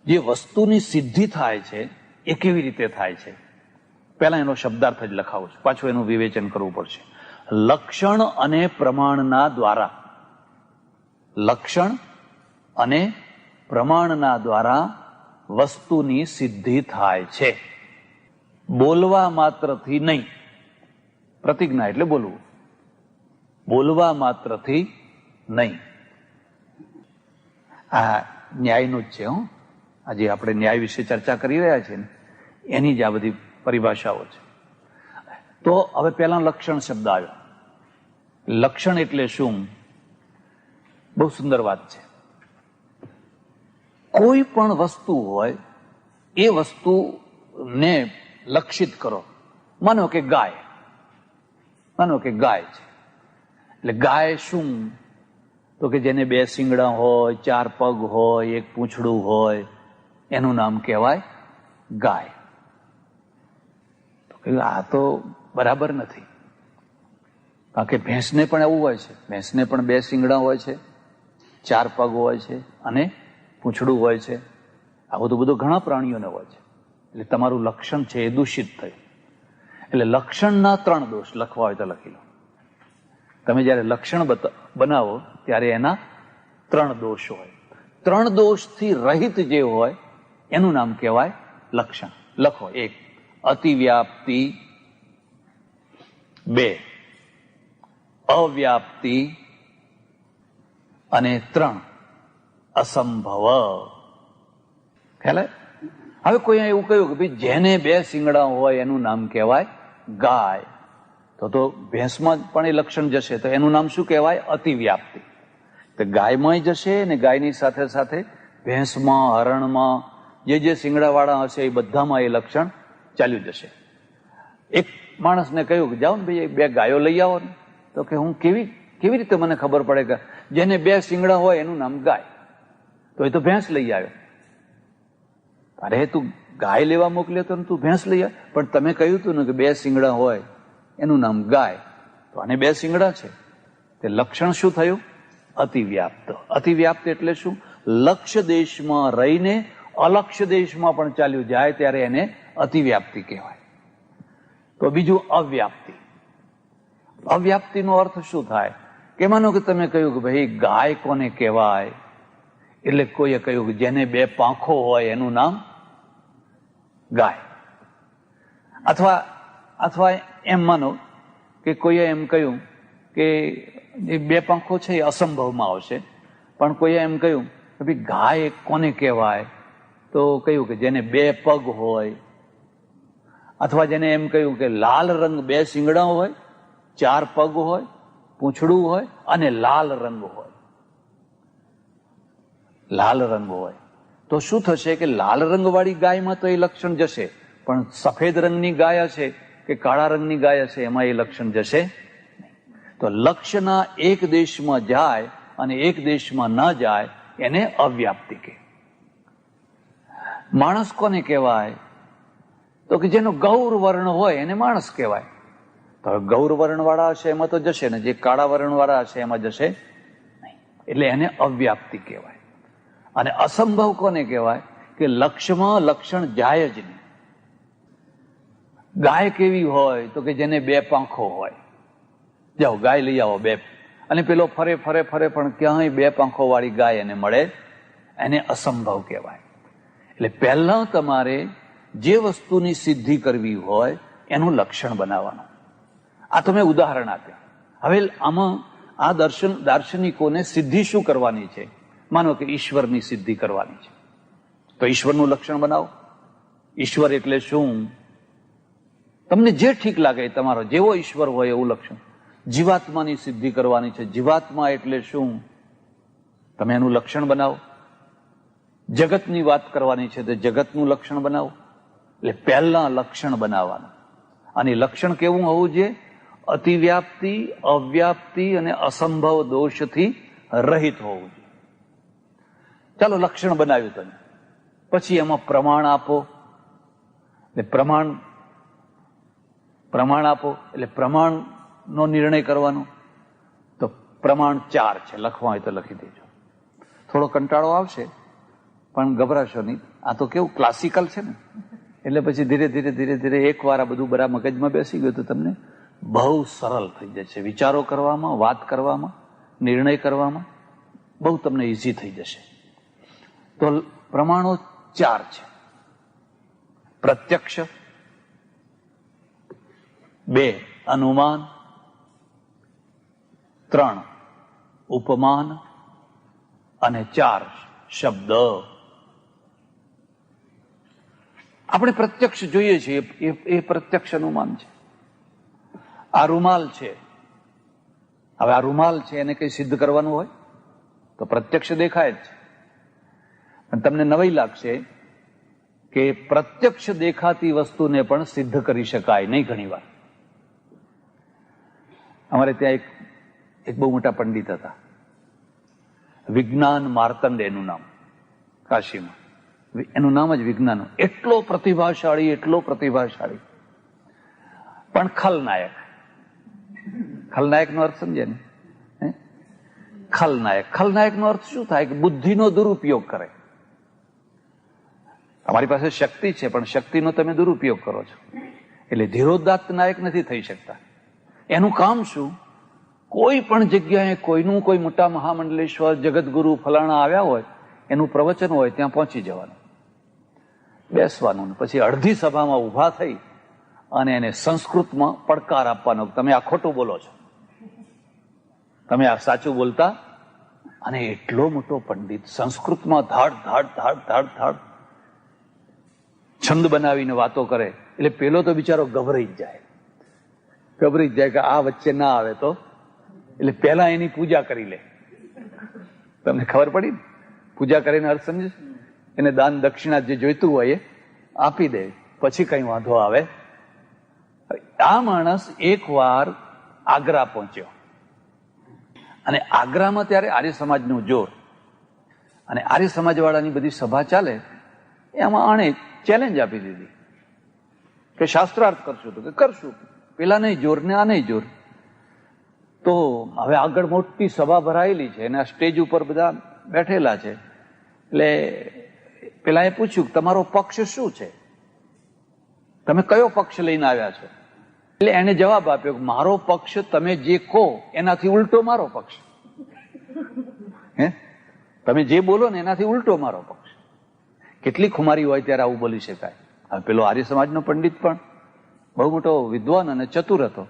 જે વસ્તુની સિદ્ધિ થાય છે એ કેવી રીતે થાય છે, પહેલા એનો શબ્દાર્થ જ લખાવું છું, પાછું એનું વિવેચન કરવું પડશે. લક્ષણ અને પ્રમાણના દ્વારા, લક્ષણ અને પ્રમાણના દ્વારા વસ્તુની સિદ્ધિ થાય છે. બોલવા માત્રથી નહીં. પ્રતિજ્ઞા એટલે બોલવું, બોલવા માત્રથી નહીં. આ ન્યાયનું જ છે. આજે આપણે ન્યાય વિશે ચર્ચા કરી રહ્યા છીએ ને, એની જ આ બધી પરિભાષાઓ છે. તો હવે પહેલા લક્ષણ શબ્દ આવ્યો. લક્ષણ એટલે શું? બહુ સુંદર વાત છે. કોઈ પણ વસ્તુ હોય એ વસ્તુને લક્ષિત કરો. માનો કે ગાય, માનો કે ગાય છે. એટલે ગાય શું? તો કે જેને 2 શિંગડા હોય, 4 પગ હોય, 1 પૂંછડું હોય, એનું નામ કહેવાય ગાય. તો આ તો બરાબર નથી. કારણ કે ભેંસને પણ એવું હોય છે. ભેંસને પણ 2 શિંગડા હોય છે, 4 પગ હોય છે અને પૂંછડું હોય છે. આવું તો બધું ઘણા પ્રાણીઓને હોય છે. એટલે તમારું લક્ષણ છે એ દૂષિત થયું. એટલે લક્ષણના 3 દોષ લખવા હોય તો લખી લો. તમે જયારે લક્ષણ બનાવો ત્યારે એના 3 દોષ હોય. 3 દોષથી રહિત જે હોય એનું નામ કહેવાય લક્ષણ. લખો. 1 અતિવ્યાપ્તિ, 2 અવ્યાપ્તિ અને 3 અસંભવ. ખ્યાલ? હવે કોઈ એવું કહ્યું કે ભાઈ જેને 2 શિંગડા હોય એનું નામ કહેવાય ગાય, તો ભેંસમાં પણ એ લક્ષણ જશે, તો એનું નામ શું કહેવાય? અતિવ્યાપ્તિ. તો ગાયમાં જશે ને ગાયની સાથે સાથે ભેંસમાં, હરણમાં જે શિંગડાવાળા હશે એ બધામાં એ લક્ષણ ચાલ્યું જશે. એક માણસને કહ્યું કે જાઓ ને ભાઈ 2 ગાયો લઈ આવો ને. તો કે હું કેવી રીતે મને ખબર પડે કે જેને 2 શિંગડા હોય એનું નામ ગાય? તો એ તો ભેંસ લઈ આવ્યો. અરે તું ગાય લેવા મોકલ્યો તો તું ભેંસ લઈ આવ. પણ તમે કહ્યું હતું ને કે 2 શિંગડા હોય એનું નામ ગાય, તો આને 2 શિંગડા છે. તે લક્ષણ શું થયું? અતિવ્યાપ્ત. અતિવ્યાપ્ત એટલે શું? લક્ષ્ય દેશમાં રહીને અલક્ષ્ય દેશમાં પણ ચાલ્યું જાય ત્યારે એને અતિવ્યાપ્તિ કહેવાય. તો બીજું અવ્યાપ્તિ. અવ્યાપ્તિનો અર્થ શું થાય? કે માનો કે તમે કહ્યું કે ભાઈ ગાય કોને કહેવાય? એટલે કોઈએ કહ્યું કે જેને 2 પાંખો હોય એનું નામ ગાય. અથવા એમ માનો કે કોઈએ એમ કહ્યું કે 2 પાંખો છે એ અસંભવમાં આવશે, પણ કોઈએ એમ કહ્યું કે ભાઈ ગાય કોને કહેવાય? તો કહ્યું કે જેને 2 પગ હોય. અથવા જેને એમ કહ્યું કે લાલ રંગ, 2 શિંગડા હોય, 4 પગ હોય, પૂંછડું હોય અને લાલ રંગ હોય. લાલ રંગ હોય તો શું થશે કે લાલ રંગવાળી ગાયમાં તો એ લક્ષણ જશે, પણ સફેદ રંગની ગાય હશે કે કાળા રંગની ગાય હશે એમાં એ લક્ષણ જશે. તો લક્ષ્યના એક દેશમાં જાય અને એક દેશમાં ન જાય એને અવ્યાપ્તિ કહે. માણસ કોને કહેવાય? તો કે જેનો ગૌર વર્ણ હોય એને માણસ કહેવાય. તો ગૌર વર્ણ વાળા હશે એમાં તો જશે ને, જે કાળા વર્ણ વાળા હશે એમાં જશે નહીં. એટલે એને અવ્યાપ્તિ કહેવાય. અને અસંભવ કોને કહેવાય? કે લક્ષ્યમાં લક્ષણ જાય જ નહીં. ગાય કેવી હોય? તો કે જેને 2 પાંખો હોય. જાઓ ગાય લઈ આવો 2, અને પેલો ફરે પણ ક્યાંય 2 પાંખો વાળી ગાય એને મળે, એને અસંભવ કહેવાય. એટલે પહેલા તમારે જે વસ્તુની સિદ્ધિ કરવી હોય એનું લક્ષણ બનાવવાનું. આ તો મેં ઉદાહરણ આપ્યા. હવે આમાં આ દાર્શનિકોને સિદ્ધિ શું કરવાની છે? માનો કે ઈશ્વરની સિદ્ધિ કરવાની છે, તો ઈશ્વરનું લક્ષણ બનાવો. ઈશ્વર એટલે શું? તમને જે ઠીક લાગે તમારો જેવો ઈશ્વર હોય એવું લક્ષણ. જીવાત્માની સિદ્ધિ કરવાની છે. જીવાત્મા એટલે શું? તમે એનું લક્ષણ બનાવો. જગતની વાત કરવાની છે તો જગતનું લક્ષણ બનાવો. એટલે પહેલા લક્ષણ બનાવવાનું. અને લક્ષણ કેવું હોવું જોઈએ? અતિવ્યાપ્તિ, અવ્યાપ્તિ અને અસંભવ દોષથી રહિત હોવું જોઈએ. ચાલો લક્ષણ બનાવ્યું તમે, પછી એમાં પ્રમાણ આપો. એટલે પ્રમાણ આપો એટલે પ્રમાણનો નિર્ણય કરવાનો. તો પ્રમાણ 4 છે, લખવા હોય તો લખી દેજો. થોડો કંટાળો આવશે પણ ગભરાશો નહીં. આ તો કેવું ક્લાસિકલ છે ને, એટલે પછી ધીરે ધીરે ધીરે ધીરે એકવાર આ બધું બરાબર મગજમાં બેસી ગયું તો તમને બહુ સરળ થઈ જશે. વિચારો કરવામાં, વાત કરવામાં, નિર્ણય કરવામાં બહુ તમને ઇઝી થઈ જશે. તો પ્રમાણો 4 છે. પ્રત્યક્ષ, 2 અનુમાન, 3 ઉપમાન અને 4 શબ્દ. આપણે પ્રત્યક્ષ જોઈએ છીએ એ પ્રત્યક્ષ અનુમાન છે. આ રૂમાલ છે, હવે આ રૂમાલ છે એને કઈ સિદ્ધ કરવાનું હોય તો પ્રત્યક્ષ દેખાય જ છે. પણ તમને નવાઈ લાગશે કે પ્રત્યક્ષ દેખાતી વસ્તુને પણ સિદ્ધ કરી શકાય નહીં. ઘણી વાર અમારે ત્યાં એક બહુ મોટા પંડિત હતા, વિજ્ઞાન માર્તંડ એનું નામ, કાશીમાં. એનું નામ જ વિજ્ઞાન. એટલો પ્રતિભાશાળી પણ ખલનાયક. ખલનાયકનો અર્થ સમજે ને? ખલનાયકનો અર્થ શું થાય? કે બુદ્ધિનો દુરુપયોગ કરે. તમારી પાસે શક્તિ છે પણ શક્તિનો તમે દુરુપયોગ કરો છો, એટલે ધીરોદાત્ત નાયક નથી થઈ શકતા. એનું કામ શું? કોઈ પણ જગ્યાએ કોઈનું કોઈ મોટા મહામંડલેશ્વર, જગતગુરુ ફલાણા આવ્યા હોય, એનું પ્રવચન હોય, ત્યાં પહોંચી જવાનું, બેસવાનું, પછી અડધી સભામાં ઊભા થઈ અને એને સંસ્કૃતમાં પડકાર આપવાનો, તમે આ ખોટું બોલો છો, તમે આ સાચું બોલતા. અને એટલો મોટો પંડિત સંસ્કૃતમાં ધાડ છંદ બનાવીને વાતો કરે, એટલે પેલો તો બિચારો ગભરાઈ જ જાય કે આ વચ્ચે ના આવે તો, એટલે પહેલા એની પૂજા કરી લે. તમને ખબર પડી ને? પૂજા કરીને અર્થ સમજે, એને દાન દક્ષિણા જે જોઈતું હોય એ આપી દે, પછી કઈ વાંધો આવે. આ માણસ એકવાર આગ્રા પહોંચ્યો, અને આગ્રામાં ત્યારે આર્ય સમાજનું જોર, અને આર્ય સમાજ વાળાની બધી સભા ચાલે, એમાં આણે ચેલેન્જ આપી દીધી કે શાસ્ત્રાર્થ કરશું, તો કે કરશું, પેલા નહીં જોર ને આ નહીં જોર. તો હવે આગળ મોટી સભા ભરાયેલી છે અને આ સ્ટેજ ઉપર બધા બેઠેલા છે, એટલે પેલા એ પૂછ્યું તમારો પક્ષ શું છે, તમે કયો પક્ષ લઈને આવ્યા છો? એટલે એને જવાબ આપ્યો કે મારો પક્ષ તમે જે કહો એનાથી ઉલટો મારો પક્ષ. તમે જે બોલો ને એનાથી ઉલટો મારો પક્ષ. કેટલી ખુમારી હોય ત્યારે આવું બોલી શકાય. હવે પેલો આર્ય સમાજનો પંડિત પણ બહુ મોટો વિદ્વાન અને ચતુર હતો.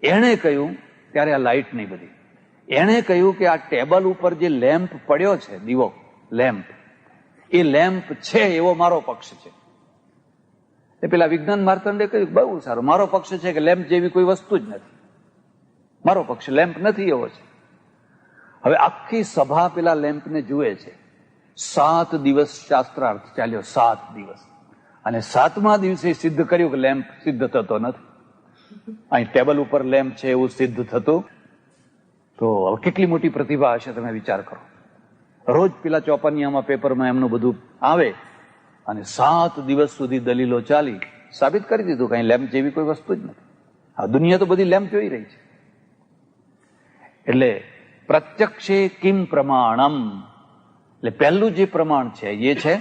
એણે કહ્યું, ત્યારે આ લાઇટ નહીં બધી, એણે કહ્યું કે આ ટેબલ ઉપર જે લેમ્પ પડ્યો છે, દીવો લેમ્પ, એ લેમ્પ છે એવો મારો પક્ષ છે. એ પેલા વિજ્ઞાન માર્તંડે કહ્યું બહુ સારું, મારો પક્ષ છે કે લેમ્પ જેવી કોઈ વસ્તુ જ નથી, મારો પક્ષ લેમ્પ નથી એવો છે. હવે આખી સભા પેલા લેમ્પને જુએ છે. 7 દિવસ શાસ્ત્રાર્થ ચાલ્યો, 7 દિવસ, અને 7મા દિવસે સિદ્ધ કર્યું કે લેમ્પ સિદ્ધ થતો નથી. અહીં ટેબલ ઉપર લેમ્પ છે એવું સિદ્ધ થતું. તો હવે કેટલી મોટી પ્રતિભા હશે, તમે વિચાર કરો. રોજ પેલા ચોપાનિયામાં પેપરમાં એમનું બધું આવે, અને 7 દિવસ સુધી દલીલો ચાલી, સાબિત કરી દીધું કઈ લેમ્પ જેવી કોઈ વસ્તુ જ નથી. આ દુનિયા તો બધી લેમ્પ જોઈ રહી છે. એટલે પ્રત્યક્ષે કિમ પ્રમાણમ, એટલે પહેલું જે પ્રમાણ છે એ છે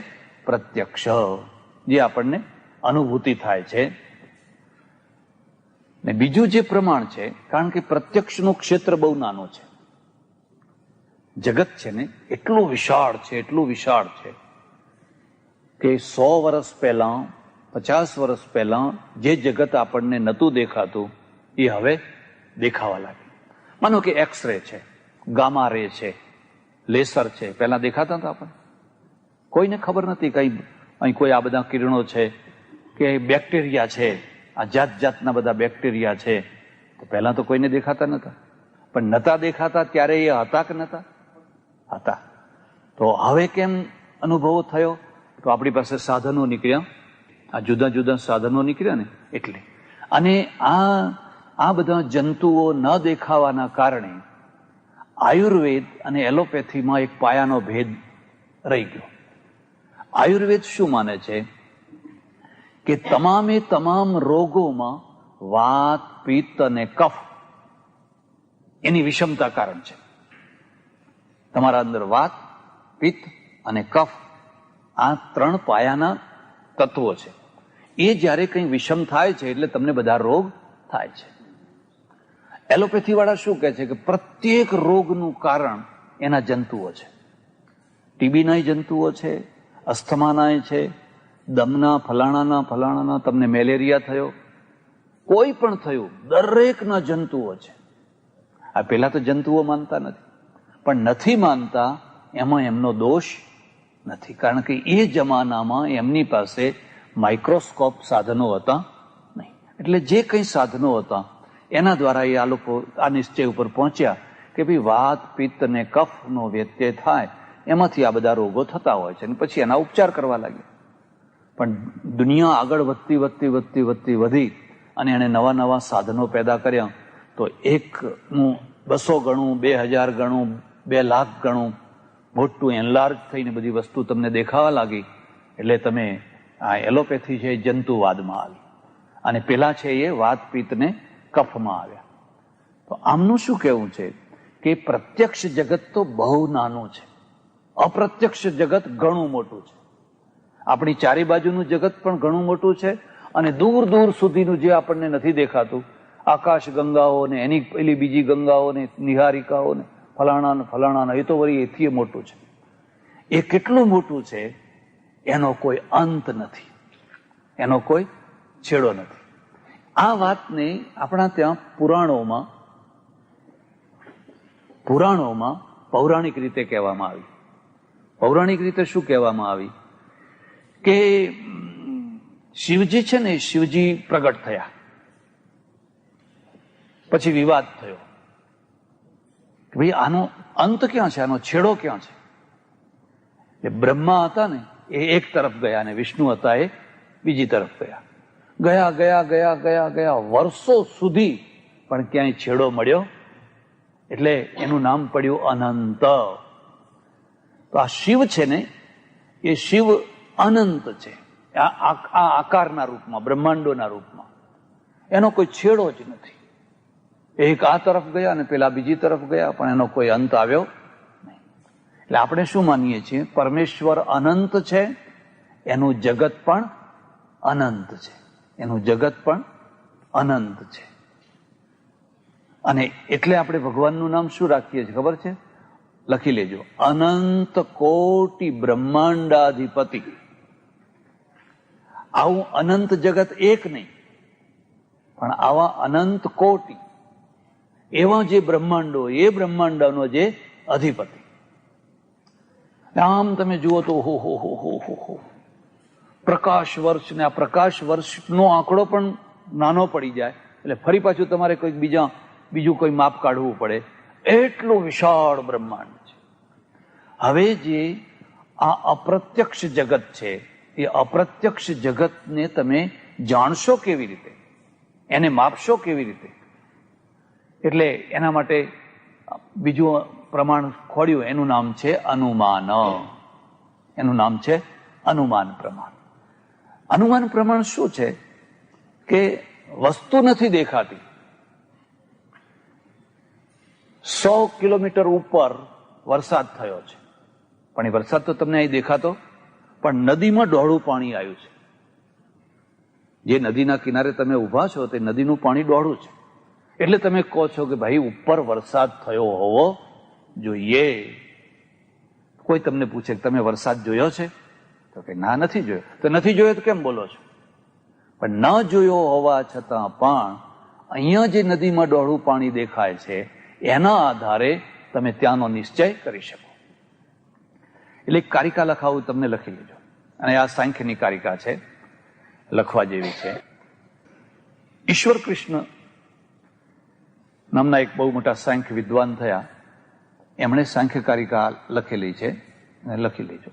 પ્રત્યક્ષ, જે આપણને અનુભૂતિ થાય છે. ને બીજું જે પ્રમાણ છે, કારણ કે પ્રત્યક્ષનું ક્ષેત્ર બહુ નાનો છે, જગત છે ને એટલું વિશાળ છે કે 100 વર્ષ પહેલા, 50 વર્ષ પહેલા જે જગત આપણને નહોતું દેખાતું એ હવે દેખાવા લાગે. માનો કે એક્સરે છે, ગામા રે છે, લેસર છે, પહેલા દેખાતા હતા આપણને, કોઈને ખબર નથી કઈ અહીં કોઈ આ બધા કિરણો છે કે બેક્ટેરિયા છે, આ જાતના બધા બેક્ટેરિયા છે, તો પહેલા તો કોઈને દેખાતા નતા. પણ નતા દેખાતા ત્યારે એ હતા કે નતા? હતા. તો હવે કેમ અનુભવો થયો? તો આપણી પાસે સાધનો નીકળ્યા, આ જુદા જુદા સાધનો નીકળ્યા ને એટલે. અને આ બધા જંતુઓ ન દેખાવાના કારણે આયુર્વેદ અને એલોપેથીમાં એક પાયાનો ભેદ રહી ગયો. આયુર્વેદ શું માને છે કે તમામે તમામ રોગોમાં વાત, પિત્ત અને કફ એની વિષમતા કારણ છે. તમારા અંદર વાત, પિત્ત અને કફ આ 3 પાયાના તત્વો છે. એ જ્યારે કંઈ વિષમ થાય છે એટલે તમને બધા રોગ થાય છે. એલોપેથી વાળા શું કહે છે કે પ્રત્યેક રોગનું કારણ એના જંતુઓ છે. ટીબીના જંતુઓ છે, અસ્થમાના છે, દમના ફલાણાના તમને મેલેરિયા થયો, કોઈ પણ થયું, દરેકના જંતુઓ છે. આ પેલા તો જંતુઓ માનતા નથી, પણ નથી માનતા એમાં એમનો દોષ નથી, કારણ કે એ જમાનામાં એમની પાસે માઇક્રોસ્કોપ સાધનો હતા નહીં. એટલે જે કંઈ સાધનો હતા એના દ્વારા એ આ લોકો આ નિશ્ચય ઉપર પહોંચ્યા કે ભાઈ વાત, પિત્ત અને કફનો વ્યત્યય થાય એમાંથી આ બધા રોગો થતા હોય છે, અને પછી એના ઉપચાર કરવા લાગ્યા. પણ દુનિયા આગળ વધતી અને એણે નવા સાધનો પેદા કર્યા, તો 200 ગણું, 2000 ગણું, 2 લાખ ગણું મોટું એનલાર્જ થઈને બધી વસ્તુ તમને દેખાવા લાગી. એટલે તમે આ એલોપેથી છે એ જંતુવાદમાં આવી, અને પેલા છે એ વાત, પિત્ત ને કફમાં આવ્યા. તો આમનું શું કહેવું છે કે પ્રત્યક્ષ જગત તો બહુ નાનું છે, અપ્રત્યક્ષ જગત ઘણું મોટું છે. આપણી ચારે બાજુનું જગત પણ ઘણું મોટું છે, અને દૂર દૂર સુધીનું જે આપણને નથી દેખાતું, આકાશ ગંગાઓને એની પેલી બીજી ગંગાઓને, નિહારિકાઓને, ફલાણા એ તો વળી એથી મોટું છે. એ કેટલું મોટું છે એનો કોઈ અંત નથી, એનો કોઈ છેડો નથી. આ વાતને આપણા ત્યાં પુરાણોમાં પૌરાણિક રીતે કહેવામાં આવી. પૌરાણિક રીતે શું કહેવામાં આવી કે શિવજી છે ને, શિવજી પ્રગટ થયા, પછી વિવાદ થયો કે ભાઈ આનો અંત ક્યાં છે, આનો છેડો ક્યાં છે. એ બ્રહ્મા હતા ને એ એક તરફ ગયા, અને વિષ્ણુ હતા એ બીજી તરફ ગયા. વર્ષો સુધી પણ ક્યાંય છેડો મળ્યો, એટલે એનું નામ પડ્યું અનંત. તો આ શિવ છે ને એ શિવ અનંત છે, આ આકારના રૂપમાં, બ્રહ્માંડોના રૂપમાં. એનો કોઈ છેડો જ નથી. એક આ તરફ ગયા અને પેલા બીજી તરફ ગયા, પણ એનો કોઈ અંત આવ્યો નહીં. એટલે આપણે શું માનીએ છીએ, પરમેશ્વર અનંત છે, એનું જગત પણ અનંત છે, એનું જગત પણ અનંત છે. અને એટલે આપણે ભગવાનનું નામ શું રાખીએ છીએ ખબર છે? લખી લેજો, અનંત કોટી બ્રહ્માંડાધિપતિ. આવું અનંત જગત એક નહીં, પણ આવા અનંત કોટી એવા જે બ્રહ્માંડો, એ બ્રહ્માંડોનો જે અધિપતિ. આમ તમે જુઓ તો હો પ્રકાશ વર્ષ, ને આ પ્રકાશ વર્ષનો આંકડો પણ નાનો પડી જાય, એટલે ફરી પાછું તમારે કોઈક બીજું કોઈ માપ કાઢવું પડે, એટલું વિશાળ બ્રહ્માંડ છે. હવે જે આ અપ્રત્યક્ષ જગત છે, એ અપ્રત્યક્ષ જગતને તમે જાણશો કેવી રીતે, એને માપશો કેવી રીતે? એટલે એના માટે બીજું પ્રમાણ ખોડ્યું, એનું નામ છે અનુમાન. એનું નામ છે અનુમાન પ્રમાણ. અનુમાન પ્રમાણ શું છે કે વસ્તુ નથી દેખાતી, 100 કિલોમીટર ઉપર વરસાદ થયો છે, પણ એ વરસાદ તો તમને અહીં દેખાતો, પણ નદીમાં ડોળું પાણી આવ્યું છે. જે નદીના કિનારે તમે ઉભા છો તે નદીનું પાણી ડોળું છે, એટલે તમે કહો છો કે ભાઈ ઉપર વરસાદ થયો હોવો જોઈએ. કોઈ તમને પૂછે કે તમે વરસાદ જોયો છે, તો કે ના, નથી જોયો. તો નથી જોયો તો કેમ બોલો છો? પણ ન જોયો હોવા છતાં પણ અહીંયા જે નદીમાં ડોળું પાણી દેખાય છે, એના આધારે તમે ત્યાંનો નિશ્ચય કરી શકો. એટલે કારિકા લખાવું, તમને લખી લેજો. અને આ સાંખ્યની કારિકા છે, લખવા જેવી છે. ઈશ્વર કૃષ્ણ નામના એક બહુ મોટા સાંખ્ય વિદ્વાન થયા, એમણે સાંખ્ય કારિકા લખેલી છે, લખી લેજો.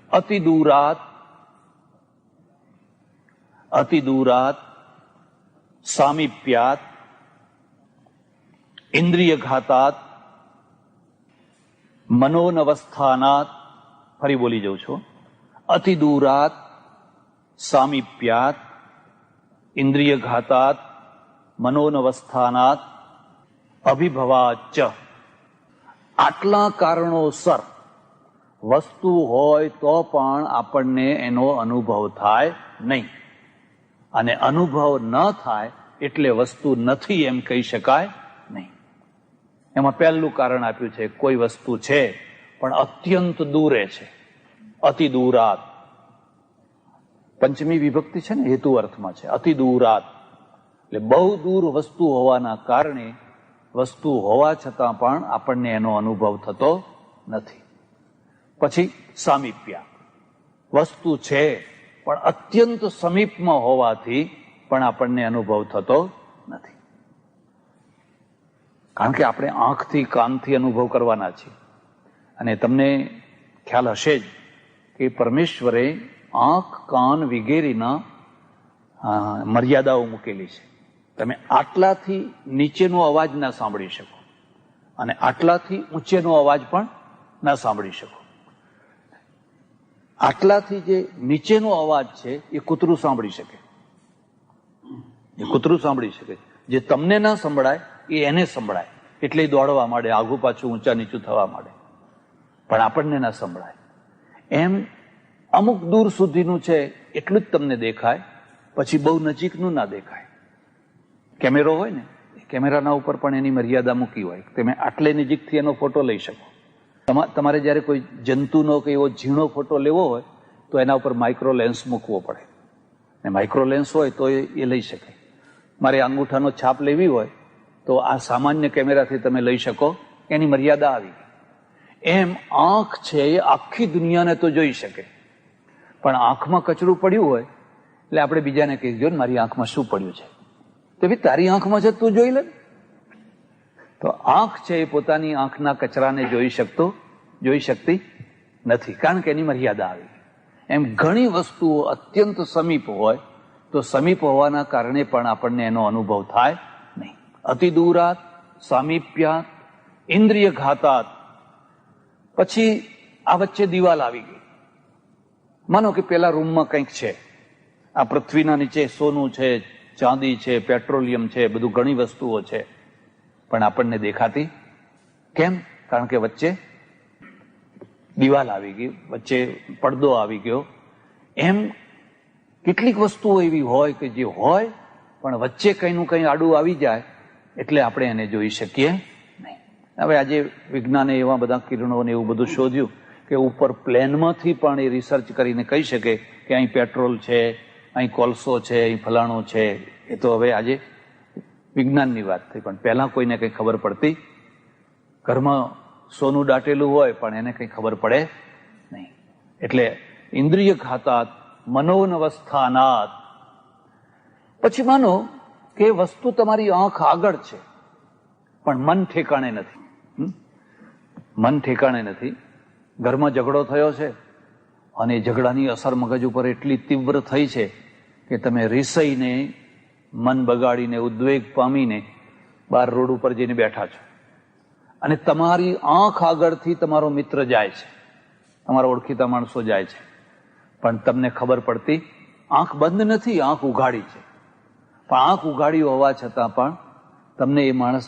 અતિ દૂરાત સામીપ્યાત ઇન્દ્રિય ઘાતાત, મનોનવસ્થાનાત, ફરી બોલી જાઉં છું, અતિ દૂરાત, સામીપ્યાત, ઇન્દ્રિય ઘાતાત, મનોનવસ્થાનાત, અભિભવાચ. આટલા કારણોસર વસ્તુ હોય તો પણ આપણને એનો અનુભવ થાય નહીં, અને અનુભવ ન થાય એટલે વસ્તુ નથી એમ કહી શકાય નહીં. એમાં પહેલું કારણ આપ્યું છે, કોઈ વસ્તુ છે પણ અત્યંત દૂરે છે, અતિ દૂરાત. પંચમી વિભક્તિ છે ને, હેતુ અર્થમાં છે, અતિ દૂરાત એટલે બહુ દૂર વસ્તુ હોવાના કારણે વસ્તુ હોવા છતાં પણ આપણને એનો અનુભવ થતો નથી. પછી સામીપ્યા, વસ્તુ છે પણ અત્યંત સમીપમાં હોવાથી પણ આપણને અનુભવ થતો નથી. કારણ કે આપણે આંખથી કાનથી અનુભવ કરવાના છીએ, અને તમને ખ્યાલ હશે જ કે પરમેશ્વરે આંખ કાન વગેરેના મર્યાદાઓ મૂકેલી છે. તમે આટલાથી નીચેનો અવાજ ના સાંભળી શકો, અને આટલાથી ઊંચેનો અવાજ પણ ના સાંભળી શકો. આટલાથી જે નીચેનો અવાજ છે એ કૂતરું સાંભળી શકે, એ કૂતરું સાંભળી શકે. જે તમને ના સંભળાય એ એને સંભળાય, એટલે દોડવા માંડે, આઘું પાછું ઊંચા નીચું થવા માંડે, પણ આપણને ના સંભળાય. એમ અમુક દૂર સુધીનું છે એટલું જ તમને દેખાય, પછી બહુ નજીકનું ના દેખાય. કેમેરો હોય ને, કેમેરાના ઉપર પણ એની મર્યાદા મૂકી હોય, તમે આટલે નજીકથી એનો ફોટો લઈ શકો. તમારે જયારે કોઈ જંતુનો કે એવો ઝીણો ફોટો લેવો હોય તો એના ઉપર માઇક્રો લેન્સ મૂકવો પડે, ને માઇક્રો લેન્સ હોય તો એ લઈ શકે. મારે અંગૂઠાનો છાપ લેવી હોય તો આ સામાન્ય કેમેરાથી તમે લઈ શકો, એની મર્યાદા આવી. એમ આંખ છે એ આખી દુનિયાને તો જોઈ શકે, પણ આંખમાં કચરું પડ્યું હોય એટલે આપણે બીજાને કહી દો, મારી આંખમાં શું પડ્યું છે, તો ભાઈ તારી આંખમાં છે તું જોઈ લે. તો આંખ છે એ પોતાની આંખના કચરાને જોઈ શકતી નથી, કારણ કે એની મર્યાદા આવી. એમ ઘણી વસ્તુઓ અત્યંત સમીપ હોય તો સમીપ હોવાના કારણે પણ આપણને એનો અનુભવ થાય નહીં. અતિ દૂરાત, સામીપ્યાત, ઇન્દ્રિય ઘાતાત. પછી આ વચ્ચે દિવાલ આવી ગઈ. માનો કે પેલા રૂમમાં કંઈક છે, આ પૃથ્વીના નીચે સોનું છે, ચાંદી છે, પેટ્રોલિયમ છે, બધું ઘણી વસ્તુઓ છે, પણ આપણને દેખાતી કેમ? કારણ કે વચ્ચે દિવાલ આવી ગઈ, વચ્ચે પડદો આવી ગયો. એમ કેટલીક વસ્તુઓ એવી હોય કે જે હોય પણ વચ્ચે કંઈનું કંઈ આડું આવી જાય એટલે આપણે એને જોઈ શકીએ નહીં. હવે આજે વિજ્ઞાને એવા બધા કિરણોને એવું બધું શોધ્યું કે ઉપર પ્લેનમાંથી પણ એ રિસર્ચ કરીને કહી શકે કે અહીં પેટ્રોલ છે, અહીં કોલસો છે, અહીં ફલાણું છે. એ તો હવે આજે વિજ્ઞાનની વાત થઈ, પણ પહેલા કોઈને કંઈ ખબર પડતી. ઘરમાં સોનું દાટેલું હોય પણ એને કંઈ ખબર પડે નહીં. એટલે ઇન્દ્રિય ઘાતાત, મનોનવસ્થાનાત. પછી માનો કે વસ્તુ તમારી આંખ આગળ છે પણ મન ઠેકાણે નથી. મન ઠેકાણે નથી. ઘરમાં ઝઘડો થયો છે અને ઝઘડાની અસર મગજ ઉપર એટલી તીવ્ર થઈ છે કે તમે રીસાઈને, મન બગાડીને, ઉદ્વેગ પામીને બહાર રોડ ઉપર જઈને બેઠા છો, અને તમારી આંખ આગળથી તમારો મિત્ર જાય છે, તમારા ઓળખીતા માણસો જાય છે, પણ તમને ખબર પડતી, આંખ બંધ નથી, આંખ ઉઘાડી છે, પણ આંખ ઉઘાડી હોવા છતાં પણ તમને એ માણસ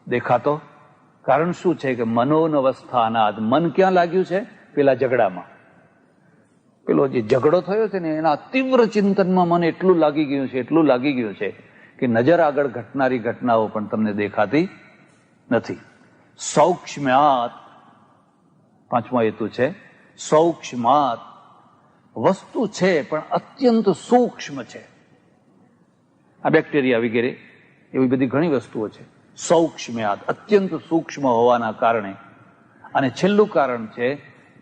દેખાતો. કારણ શું છે કે મનોનવસ્થાનાદ. મન ક્યાં લાગ્યું છે? પેલા ઝઘડામાં. પેલો જે ઝઘડો થયો છે ને એના તીવ્ર ચિંતનમાં મન એટલું લાગી ગયું છે કે નજર આગળ ઘટનારી ઘટનાઓ પણ તમને દેખાતી નથી. સૌક્ષ્મ્યાત, પાંચમો હેતુ છે. સૌક્ષ્માત, વસ્તુ છે પણ અત્યંત સૂક્ષ્મ છે. આ બેક્ટેરિયા વગેરે એવી બધી ઘણી વસ્તુઓ છે. સૌક્ષ્મ્યાત, અત્યંત સૂક્ષ્મ હોવાના કારણે. અને છેલ્લું કારણ છે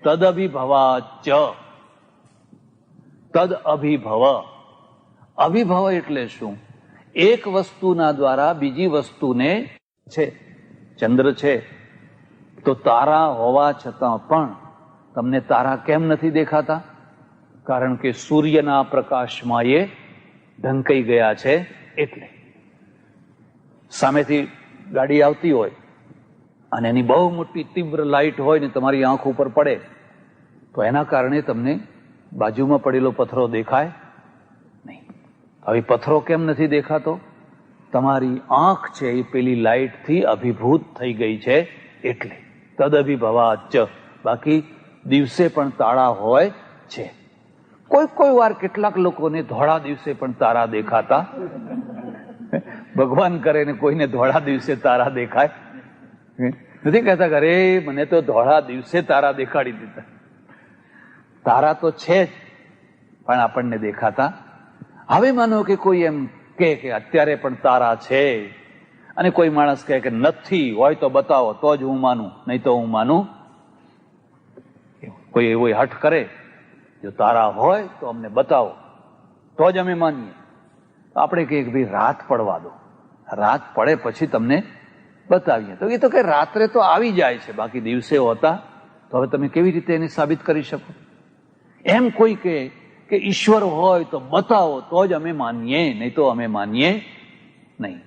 તદઅભિભવાચ. તદ અભિભવ. અભિભવ એટલે શું? એક વસ્તુના દ્વારા બીજી વસ્તુને છે. ચંદ્ર છે તો તારા હોવા છતાં પણ તમને તારા કેમ નથી દેખાતા? કારણ કે સૂર્યના પ્રકાશમાં એ ઢંકાઈ ગયા છે. એટલે સામેથી ગાડી આવતી હોય અને એની બહુ મોટી તીવ્ર લાઇટ હોય ને તમારી આંખ ઉપર પડે તો એના કારણે તમને બાજુમાં પડેલો પથ્થરો દેખાય નહીં. હવે પથ્થરો કેમ નથી દેખાતો? તમારી આંખ છે એ પેલી લાઇટથી અભિભૂત થઈ ગઈ છે એટલે. તદભિભવાચ્ચ. બાકી દિવસે પણ તારા હોય છે. કોઈ વાર કેટલાક લોકોને ધોળા દિવસે પણ તારા દેખાતા. ભગવાન કરે ને કોઈને ધોળા દિવસે તારા દેખાય. નથી કહેતા અરે મને તો ધોળા દિવસે તારા દેખાડી દીધા. તારા તો છે જ પણ આપણને દેખાતા. હવે માનો કે કોઈ એમ કે અત્યારે પણ તારા છે અને કોઈ માણસ કહે કે નથી, હોય તો બતાવો તો જ હું માનું, નહીં તો હું માનું. કોઈ એવો હઠ કરે જો તારા હોય તો અમને બતાવો તો જ અમે માનીએ. આપણે કહીએ કે ભાઈ રાત પડવા દો, રાત પડે પછી તમને બતાવીએ. તો એ તો કે રાત્રે તો આવી જાય છે, બાકી દિવસે હોતા તો હવે તમે કેવી રીતે એને સાબિત કરી શકો? એમ કોઈ કે ઈશ્વર હોય તો બતાવો તો જ અમે માનીએ, નહીં તો અમે માનીએ નહીં.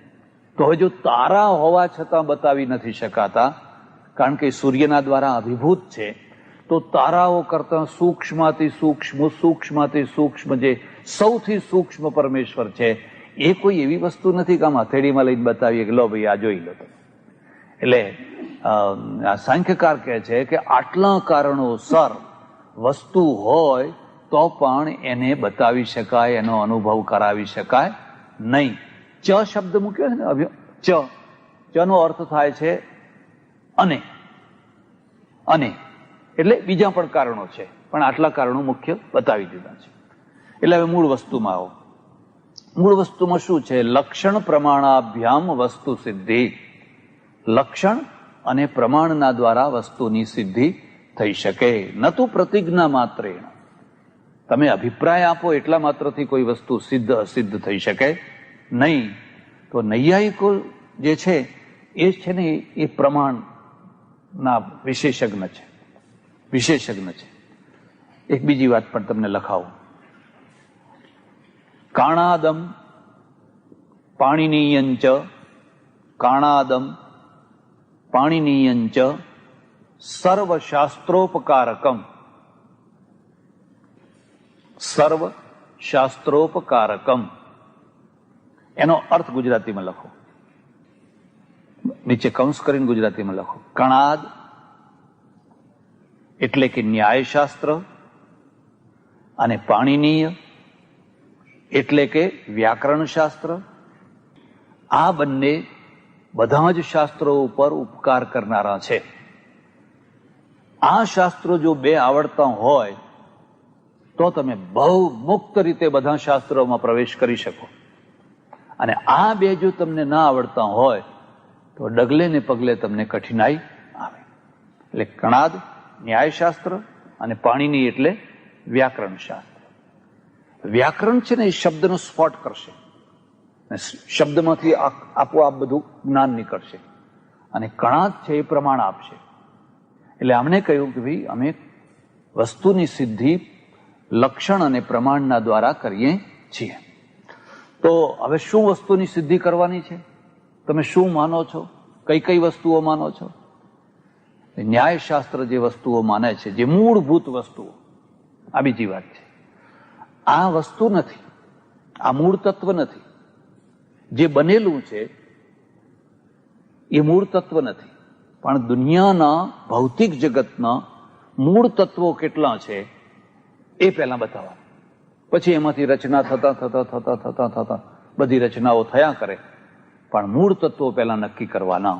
તો હવે જો તારા હોવા છતાં બતાવી નથી શકાતા કારણ કે સૂર્યના દ્વારા અભિભૂત છે, તો તારાઓ કરતા સૂક્ષ્મથી સૂક્ષ્મ, સૂક્ષ્મથી સૂક્ષ્મ જે સૌથી સૂક્ષ્મ પરમેશ્વર છે એ કોઈ એવી વસ્તુ નથી કે આમ હથેળીમાં લઈને બતાવીએ કે લો ભાઈ આ જોઈ લો. એટલે આ સાંખ્યકાર કહે છે કે આટલા કારણોસર વસ્તુ હોય તો પણ એને બતાવી શકાય, એનો અનુભવ કરાવી શકાય નહીં. ચ શબ્દ મૂક્યો છે ને, ચ નો અર્થ થાય છે અને. એટલે બીજા પણ કારણો છે પણ આટલા કારણો મુખ્ય બતાવી દીધા છે. એટલે હવે મૂળ વસ્તુમાં આવો. મૂળ વસ્તુમાં શું છે? લક્ષણ પ્રમાણાભ્યામ વસ્તુ સિદ્ધિ. લક્ષણ અને પ્રમાણના દ્વારા વસ્તુની સિદ્ધિ થઈ શકે. ન તો પ્રતિજ્ઞા માત્રેણ. તમે અભિપ્રાય આપો એટલા માત્રથી કોઈ વસ્તુ સિદ્ધ અસિદ્ધ થઈ શકે નહીં. તો નૈયાયિકો જે છે એ છે ને એ પ્રમાણના વિશેષજ્ઞ છે. એક બીજી વાત પણ તમને લખાવું. કાણાદમ પાણીનીયંચ, કાણાદમ પાણીનીયંચ સર્વશાસ્ત્રોપકારકમ. સર્વશાસ્ત્રોપકારકમ એનો અર્થ ગુજરાતીમાં લખો, નીચે કૌંસ કરીને ગુજરાતીમાં લખો. કણાદ એટલે કે ન્યાયશાસ્ત્ર અને પાણીનીય એટલે કે વ્યાકરણ શાસ્ત્ર. આ બંને બધા જ શાસ્ત્રો ઉપર ઉપકાર કરનારા છે. આ શાસ્ત્રો જો બે આવડતા હોય તો તમે બહુ મુક્ત રીતે બધા શાસ્ત્રોમાં પ્રવેશ કરી શકો. અને આ બે જો તમને ના આવડતા હોય તો ડગલે ને પગલે તમને કઠિનાઈ આવે. એટલે કણાદ ન્યાયશાસ્ત્ર અને પાણીની એટલે વ્યાકરણ શાસ્ત્ર. વ્યાકરણ છે ને એ શબ્દનો સ્ફોટ કરશે, શબ્દમાંથી આપોઆપ બધું જ્ઞાન નીકળશે. અને કણાદ છે એ પ્રમાણ આપશે. એટલે અમને કહ્યું કે ભાઈ અમે વસ્તુની સિદ્ધિ લક્ષણ અને પ્રમાણના દ્વારા કરીએ છીએ. તો હવે શું વસ્તુની સિદ્ધિ કરવાની છે? તમે શું માનો છો? કઈ કઈ વસ્તુઓ માનો છો? ન્યાયશાસ્ત્ર જે વસ્તુઓ માને છે, જે મૂળભૂત વસ્તુઓ, આ બીજી વાત છે. આ વસ્તુ નથી, આ મૂળ તત્વ નથી. જે બનેલું છે એ મૂળ તત્વ નથી, પણ દુનિયાના ભૌતિક જગતના મૂળ તત્વો કેટલા છે એ પહેલા બતાવવા. પછી એમાંથી રચના થતા બધી રચનાઓ થયા કરે, પણ મૂળ તત્વો પહેલા નક્કી કરવાના.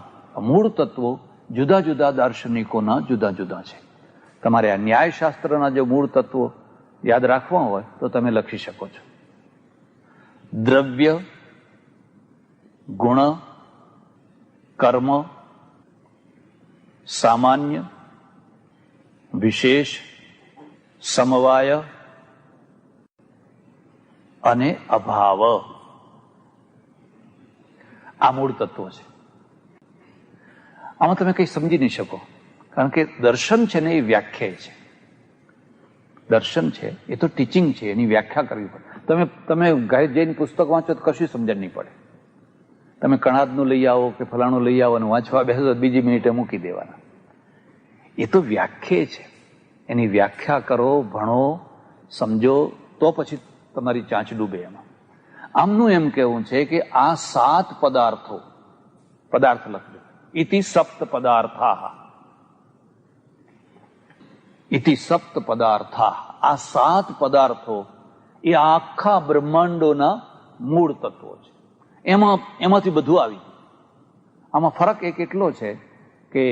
મૂળ તત્વો જુદા જુદા દાર્શનિકોના જુદા જુદા છે. તમારે આ ન્યાયશાસ્ત્રના જે મૂળ તત્વો યાદ રાખવા હોય તો તમે લખી શકો છો. દ્રવ્ય, ગુણ, કર્મ, સામાન્ય, વિશેષ, સમવાય અને અભાવ. આ મૂળ તત્વો છે. આમાં તમે કઈ સમજી નહીં શકો, કારણ કે દર્શન છે ને એ વ્યાખ્યા છે. દર્શન છે એ તો ટીચિંગ છે, એની વ્યાખ્યા કરવી પડે. તમે જઈને પુસ્તક વાંચો તો કશું સમજણ નહીં પડે. તમે કણાદનું લઈ આવો કે ફલાણું લઈ આવો અને વાંચવા બેસો તો બીજી મિનિટે મૂકી દેવાના. એ તો વ્યાખ્યા છે, એની વ્યાખ્યા કરો, ભણો, સમજો, તો પછી તમારી ચાંચ ડૂબે એમાં. આમનું એમ કહેવું છે કે આ 7 પદાર્થો, પદાર્થ લખજો, ઇતિ સપ્ત પદાર્થા, ઇતિ સપ્ત પદાર્થા, આ 7 પદાર્થો એ આખા બ્રહ્માંડોના મૂળ તત્વો છે. એમાંથી બધું આવી ગયું. આમાં ફરક એક એટલો છે કે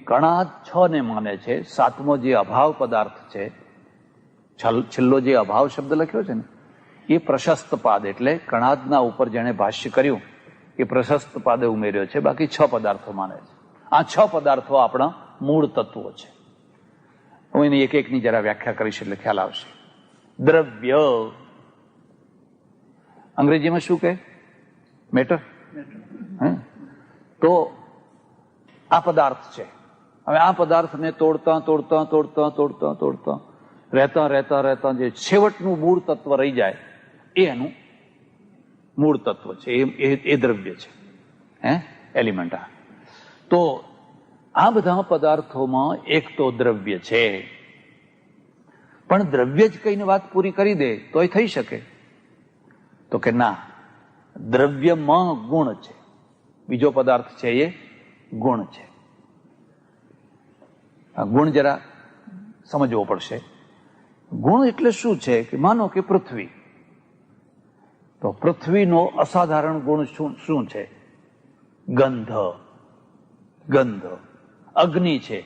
કણાદ 6 ને માને છે, 7મો જે અભાવ પદાર્થ છે, છેલ્લો જે અભાવ શબ્દ લખ્યો છે ને એ પ્રશસ્ત પાદ, એટલે કણાદના ઉપર જેણે ભાષ્ય કર્યું એ પ્રશસ્ત પાદે ઉમેર્યો છે, બાકી 6 પદાર્થો માને છે. આ 6 પદાર્થો આપણા મૂળ તત્વો છે. હું એની એક એકની જરા વ્યાખ્યા કરીશ એટલે ખ્યાલ આવશે. દ્રવ્ય અંગ્રેજીમાં શું કહે? મેટર. તો આ પદાર્થ છે. હવે આ પદાર્થને તોડતા તોડતા તોડતા તોડતા તોડતા રહેતા રહેતા રહેતા જે છેવટનું મૂળ તત્વ રહી જાય એ એનું મૂળ તત્વ છે, એ દ્રવ્ય છે, એલિમેન્ટ. તો આ બધા પદાર્થોમાં એક તો દ્રવ્ય છે, પણ દ્રવ્ય જ કઈને વાત પૂરી કરી દે તોય થઈ શકે? તો કે ના, દ્રવ્યમાં ગુણ છે. બીજો પદાર્થ છે એ ગુણ છે. આ ગુણ જરા સમજવો પડશે. ગુણ એટલે શું છે કે માનો કે પૃથ્વી, તો પૃથ્વીનો અસાધારણ ગુણ શું છે? ગંધ. ગંધ. અગ્નિ છે,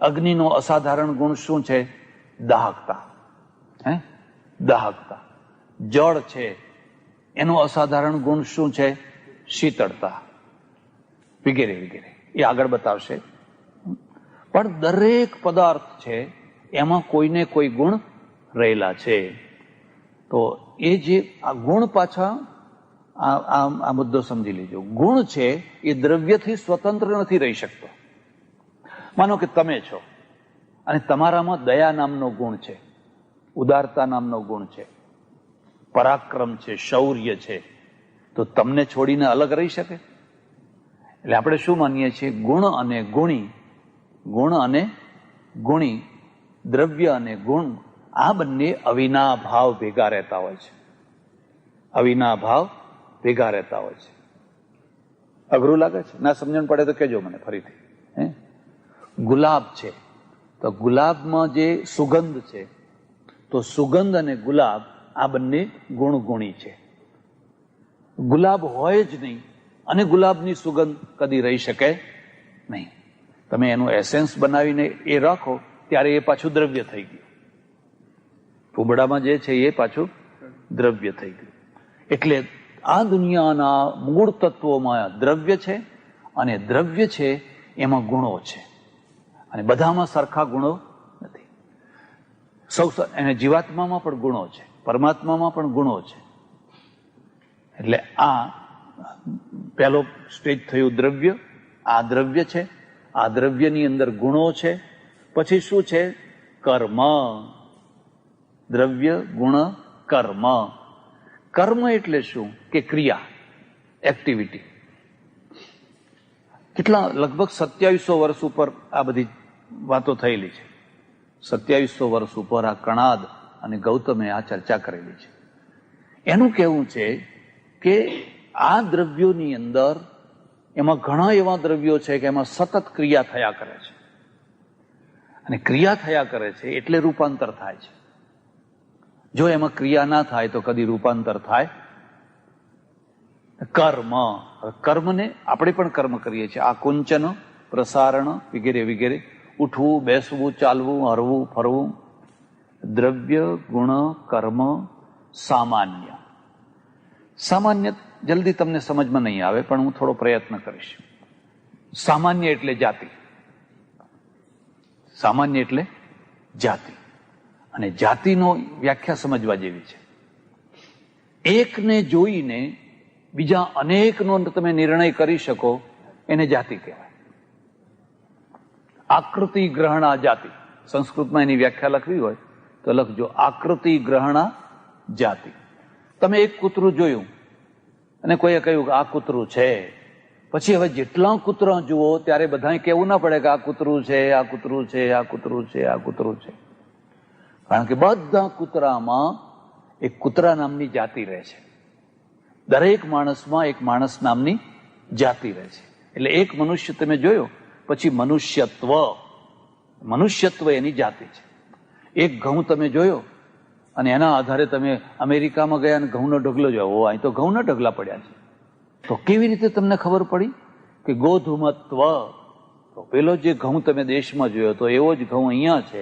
અગ્નિનો અસાધારણ ગુણ શું છે? દાહકતા. દાહકતા. જળ છે, એનો અસાધારણ ગુણ શું છે? શીતળતા, વગેરે વગેરે. એ આગળ બતાવશે. પણ દરેક પદાર્થ છે એમાં કોઈને કોઈ ગુણ રહેલા છે. તો એ જે આ ગુણ, પાછા આ મુદ્દો સમજી લેજો. ગુણ છે એ દ્રવ્યથી સ્વતંત્ર નથી રહી શકતો. માનો કે તમે છો અને તમારામાં દયા નામનો ગુણ છે, ઉદારતા નામનો ગુણ છે, પરાક્રમ છે, શૌર્ય છે, તો તમને છોડીને અલગ રહી શકે? એટલે આપણે શું માનીએ છીએ? ગુણ અને ગુણી, ગુણ અને ગુણી, દ્રવ્ય અને ગુણ, આ બંને અવિના ભાવ ભેગા રહેતા હોય છે. અવિના ભાવ ભેગા રહેતા હોય છે. અઘરું લાગે છે? ના સમજણ પડે તો કહેજો મને ફરીથી. ગુલાબ છે, તો ગુલાબમાં જે સુગંધ છે, તો સુગંધ અને ગુલાબ આ બંને ગુણગુણી છે. ગુલાબ હોય જ નહીં અને ગુલાબની સુગંધ કદી રહી શકે નહીં. તમે એનું એસેન્સ બનાવીને એ રાખો ત્યારે એ પાછું દ્રવ્ય થઈ ગયું. ફૂબડામાં જે છે એ પાછું દ્રવ્ય થઈ ગયું. એટલે આ દુનિયાના મૂળ તત્વોમાં દ્રવ્ય છે, અને દ્રવ્ય છે એમાં ગુણો છે, અને બધામાં સરખા ગુણો નથી. એને જીવાત્મામાં પણ ગુણો છે, પરમાત્મામાં પણ ગુણો છે. એટલે આ પહેલો સ્ટેજ થયું દ્રવ્ય. આ દ્રવ્ય છે, આ દ્રવ્યની અંદર ગુણો છે. પછી શું છે? કર્મ. દ્રવ્ય, ગુણ, કર્મ. કર્મ એટલે શું? કે ક્રિયા, એક્ટિવિટી. કેટલા, લગભગ 2700 વર્ષ ઉપર આ બધી વાતો થયેલી છે. 2700 વર્ષ ઉપર આ કણાદ અને ગૌતમે આ ચર્ચા કરેલી છે. એનું કહેવું છે કે આ દ્રવ્યોની અંદર, એમાં ઘણા એવા દ્રવ્યો છે કે એમાં સતત ક્રિયા થયા કરે છે, અને ક્રિયા થયા કરે છે એટલે રૂપાંતર થાય છે. જો એમાં ક્રિયા ના થાય તો કદી રૂપાંતર થાય? કર્મ. કર્મને આપણે પણ કર્મ કરીએ છીએ. આ કુંચન, પ્રસારણ વગેરે વગેરે, ઉઠવું, બેસવું, ચાલવું, હરવું, ફરવું. દ્રવ્ય, ગુણ, કર્મ, સામાન્ય. સામાન્ય જલ્દી તમને સમજમાં નહીં આવે, પણ હું થોડો પ્રયત્ન કરીશ. સામાન્ય એટલે જાતિ. સામાન્ય એટલે જાતિ. અને જાતિનો વ્યાખ્યા સમજવા જેવી છે. એકને જોઈને બીજા અનેકનો તમે નિર્ણય કરી શકો, એને જાતિ કહેવાય. આકૃતિ ગ્રહણા જાતિ. સંસ્કૃતમાં એની વ્યાખ્યા લખવી હોય તો લખજો, આકૃતિ ગ્રહણા જાતિ. તમે એક કૂતરું જોયું અને કોઈએ કહ્યું કે આ કૂતરું છે, પછી હવે જેટલા કૂતરા જુઓ ત્યારે બધાએ કહેવું ના પડે કે આ કૂતરું છે, આ કૂતરું છે, આ કૂતરું છે, આ કૂતરું છે. કારણ કે બધા કૂતરામાં એક કૂતરા નામની જાતિ રહે છે. દરેક માણસમાં એક માણસ નામની જાતિ રહે છે. એટલે એક મનુષ્ય તમે જોયો પછી મનુષ્યત્વ એની જાતિ છે. એક ઘઉં તમે જોયો અને એના આધારે તમે અમેરિકામાં ગયા અને ઘઉંનો ઢગલો જોયો, અહીં તો ઘઉંના ઢગલા પડ્યા છે. તો કેવી રીતે તમને ખબર પડી કે ગોધુમત્વ? તો પેલો જે ઘઉં તમે દેશમાં જોયો તો એવો જ ઘઉં અહીંયા છે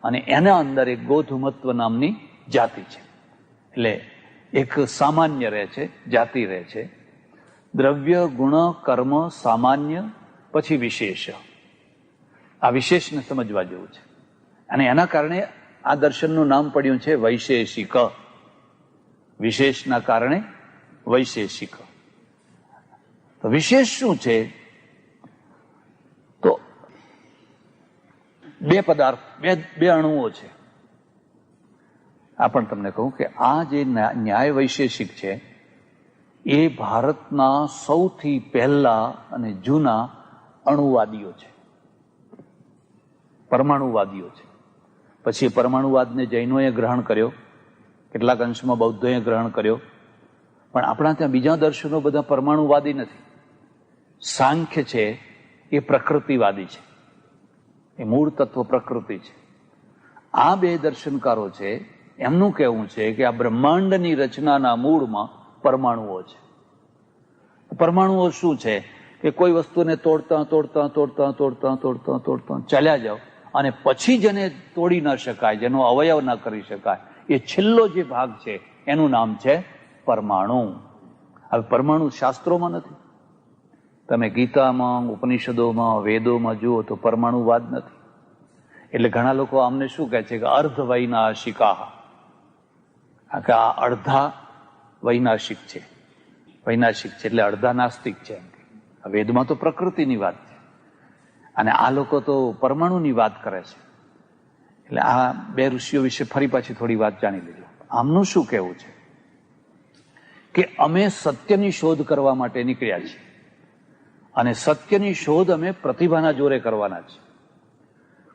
અને એના અંદર એક ગોધુમત્વ નામની જાતિ છે. એટલે એક સામાન્ય રહે છે, જાતિ રહે છે. દ્રવ્ય, ગુણ, કર્મ, સામાન્ય, પછી વિશેષ. આ વિશેષને સમજવા જેવું છે અને એના કારણે આ દર્શનનું નામ પડ્યું છે વૈશેષિક. વિશેષના કારણે વૈશેષિક. તો વિશેષ શું છે? તો બે પદાર્થ, બે અણુઓ છે. આ પણ તમને કહું કે આ જે ન્યાય વૈશેષિક છે એ ભારતના સૌથી પહેલા અને જૂના અણુવાદીઓ છે, પરમાણુવાદીઓ છે. પછી પરમાણુવાદને જૈનોએ ગ્રહણ કર્યો, કેટલાક અંશમાં બૌદ્ધોએ ગ્રહણ કર્યો, પણ આપણા ત્યાં બીજા દર્શનો બધા પરમાણુવાદી નથી. સાંખ્ય છે એ પ્રકૃતિવાદી છે, એ મૂળ તત્વ પ્રકૃતિ છે. આ બે દર્શનકારો છે, એમનું કહેવું છે કે આ બ્રહ્માંડની રચનાના મૂળમાં પરમાણુઓ છે. પરમાણુઓ શું છે કે કોઈ વસ્તુને તોડતા તોડતા તોડતા તોડતા તોડતા તોડતા ચાલ્યા જાઓ અને પછી જેને તોડી ન શકાય, જેનો અવયવ ન કરી શકાય, એ છેલ્લો જે ભાગ છે એનું નામ છે પરમાણુ. હવે પરમાણુ શાસ્ત્રોમાં નથી. તમે ગીતામાં, ઉપનિષદોમાં, વેદોમાં જુઓ તો પરમાણુવાદ નથી. એટલે ઘણા લોકો અમને શું કહે છે કે અર્ધ વૈનાશિકા, કે આ અડધા વૈનાશિક છે. વૈનાશિક છે એટલે અડધા નાસ્તિક છે. વેદમાં તો પ્રકૃતિની વાત છે અને આ લોકો તો પરમાણુની વાત કરે છે. એટલે આ બે ઋષિઓ વિશે ફરી પાછી થોડી વાત જાણી લેજો. આમનું શું કહેવું છે કે અમે સત્યની શોધ કરવા માટે નીકળ્યા છીએ અને સત્યની શોધ અમે પ્રતિભાના જોરે કરવાના છે.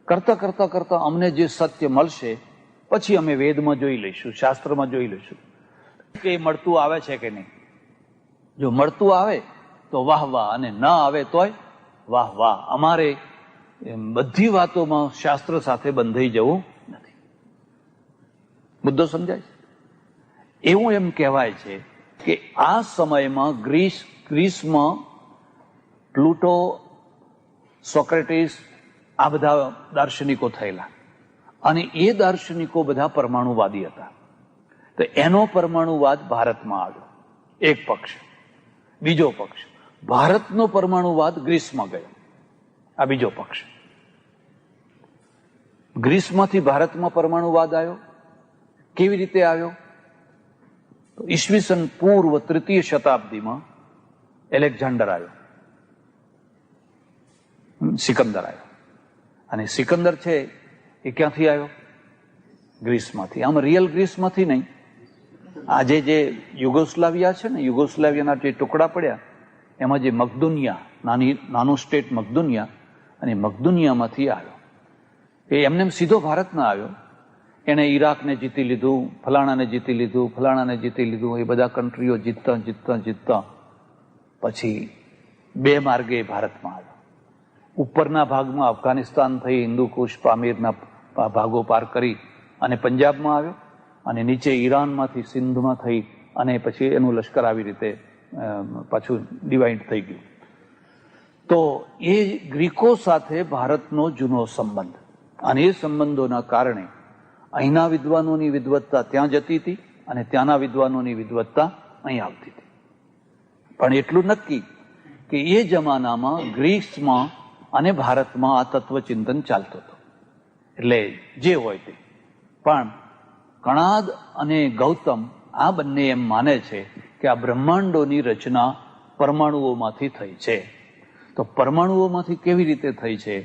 કરતા કરતા કરતા અમને જે સત્ય મળશે પછી અમે વેદમાં જોઈ લઈશું, શાસ્ત્રમાં જોઈ લઈશું કે મળતું આવે છે કે નહીં. જો મળતું આવે તો વાહ વાહ, અને ન આવે તોય વાહ વાહ. અમારે બધી વાતોમાં શાસ્ત્ર સાથે બંધાઈ જવું નથી. મુદ્દો સમજાય છે? એવું એમ કહેવાય છે કે આ સમયમાં ગ્રીસમાં પ્લુટો, સોક્રેટિસ, આ બધા દાર્શનિકો થયેલા અને એ દાર્શનિકો બધા પરમાણુવાદી હતા. તો એનો પરમાણુવાદ ભારતમાં આવ્યો, એક પક્ષ. બીજો પક્ષ ભારતનો પરમાણુવાદ ગ્રીસમાં ગયો, આ બીજો પક્ષ. ગ્રીસમાંથી ભારતમાં પરમાણુવાદ આવ્યો. કેવી રીતે આવ્યો? તો ઈસવીસન પૂર્વ 3ય શતાબ્દીમાં એલેક્ઝાન્ડર આવ્યો, સિકંદર આવ્યો. અને સિકંદર છે એ ક્યાંથી આવ્યો? ગ્રીસમાંથી. આમ રિયલ ગ્રીસમાંથી નહીં. આજે જે યુગોસ્લાવિયા છે ને, યુગોસ્લાવિયાના જે ટુકડા પડ્યા એમાં જે મકદુનિયા, નાનું સ્ટેટ મકદુનિયા, અને મકદુનિયામાંથી આવ્યો. એ એમને સીધો ભારત ના આવ્યો. એણે ઈરાકને જીતી લીધું, ફલાણાને જીતી લીધું, ફલાણાને જીતી લીધું. એ બધા કન્ટ્રીઓ જીતતા જીતતા જીતતા પછી બે માર્ગે ભારતમાં આવ્યો. ઉપરના ભાગમાં અફઘાનિસ્તાન થઈ, હિન્દુકુશ, પામીરના ભાગો પાર કરી અને પંજાબમાં આવ્યો અને નીચે ઈરાનમાંથી સિંધમાં થઈ અને પછી એનું લશ્કર આવી રીતે પાછું ડિવાઈડ થઈ ગયું. તો એ ગ્રીકો સાથે ભારતનો જૂનો સંબંધ, અને એ સંબંધોના કારણે અહીંના વિદ્વાનોની વિદ્વત્તા ત્યાં જતી હતી અને ત્યાંના વિદ્વાનોની વિદ્વત્તા અહીં આવતી હતી. પણ એટલું નક્કી કે એ જમાનામાં ગ્રીસમાં અને ભારતમાં આ તત્વચિંતન ચાલતું હતું. એટલે જે હોય તે. પણ કણાદ અને ગૌતમ આ બંને એમ માને છે કે આ બ્રહ્માંડોની રચના પરમાણુઓમાંથી થઈ છે. તો પરમાણુઓમાંથી કેવી રીતે થઈ છે?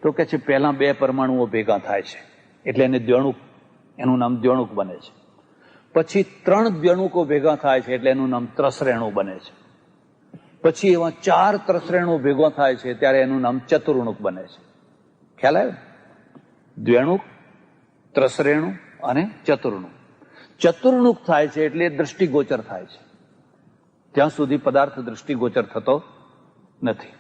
તો કે છે પહેલા બે પરમાણુઓ ભેગા થાય છે એટલે એને દ્વણુક, એનું નામ દ્વણુક બને છે. પછી 3 દ્વણુકો ભેગા થાય છે એટલે એનું નામ ત્રસરેણુ બને છે. પછી એમાં 4 ત્રસરેણુ ભેગો થાય છે ત્યારે એનું નામ ચતુર્ણુક બને છે. ખ્યાલ આવ્યો? દ્વેણુક, ત્રસરેણુ અને ચતુર્ણુક. ચતુર્ણુક થાય છે એટલે દ્રષ્ટિગોચર થાય છે. ત્યાં સુધી પદાર્થ દ્રષ્ટિગોચર થતો નથી.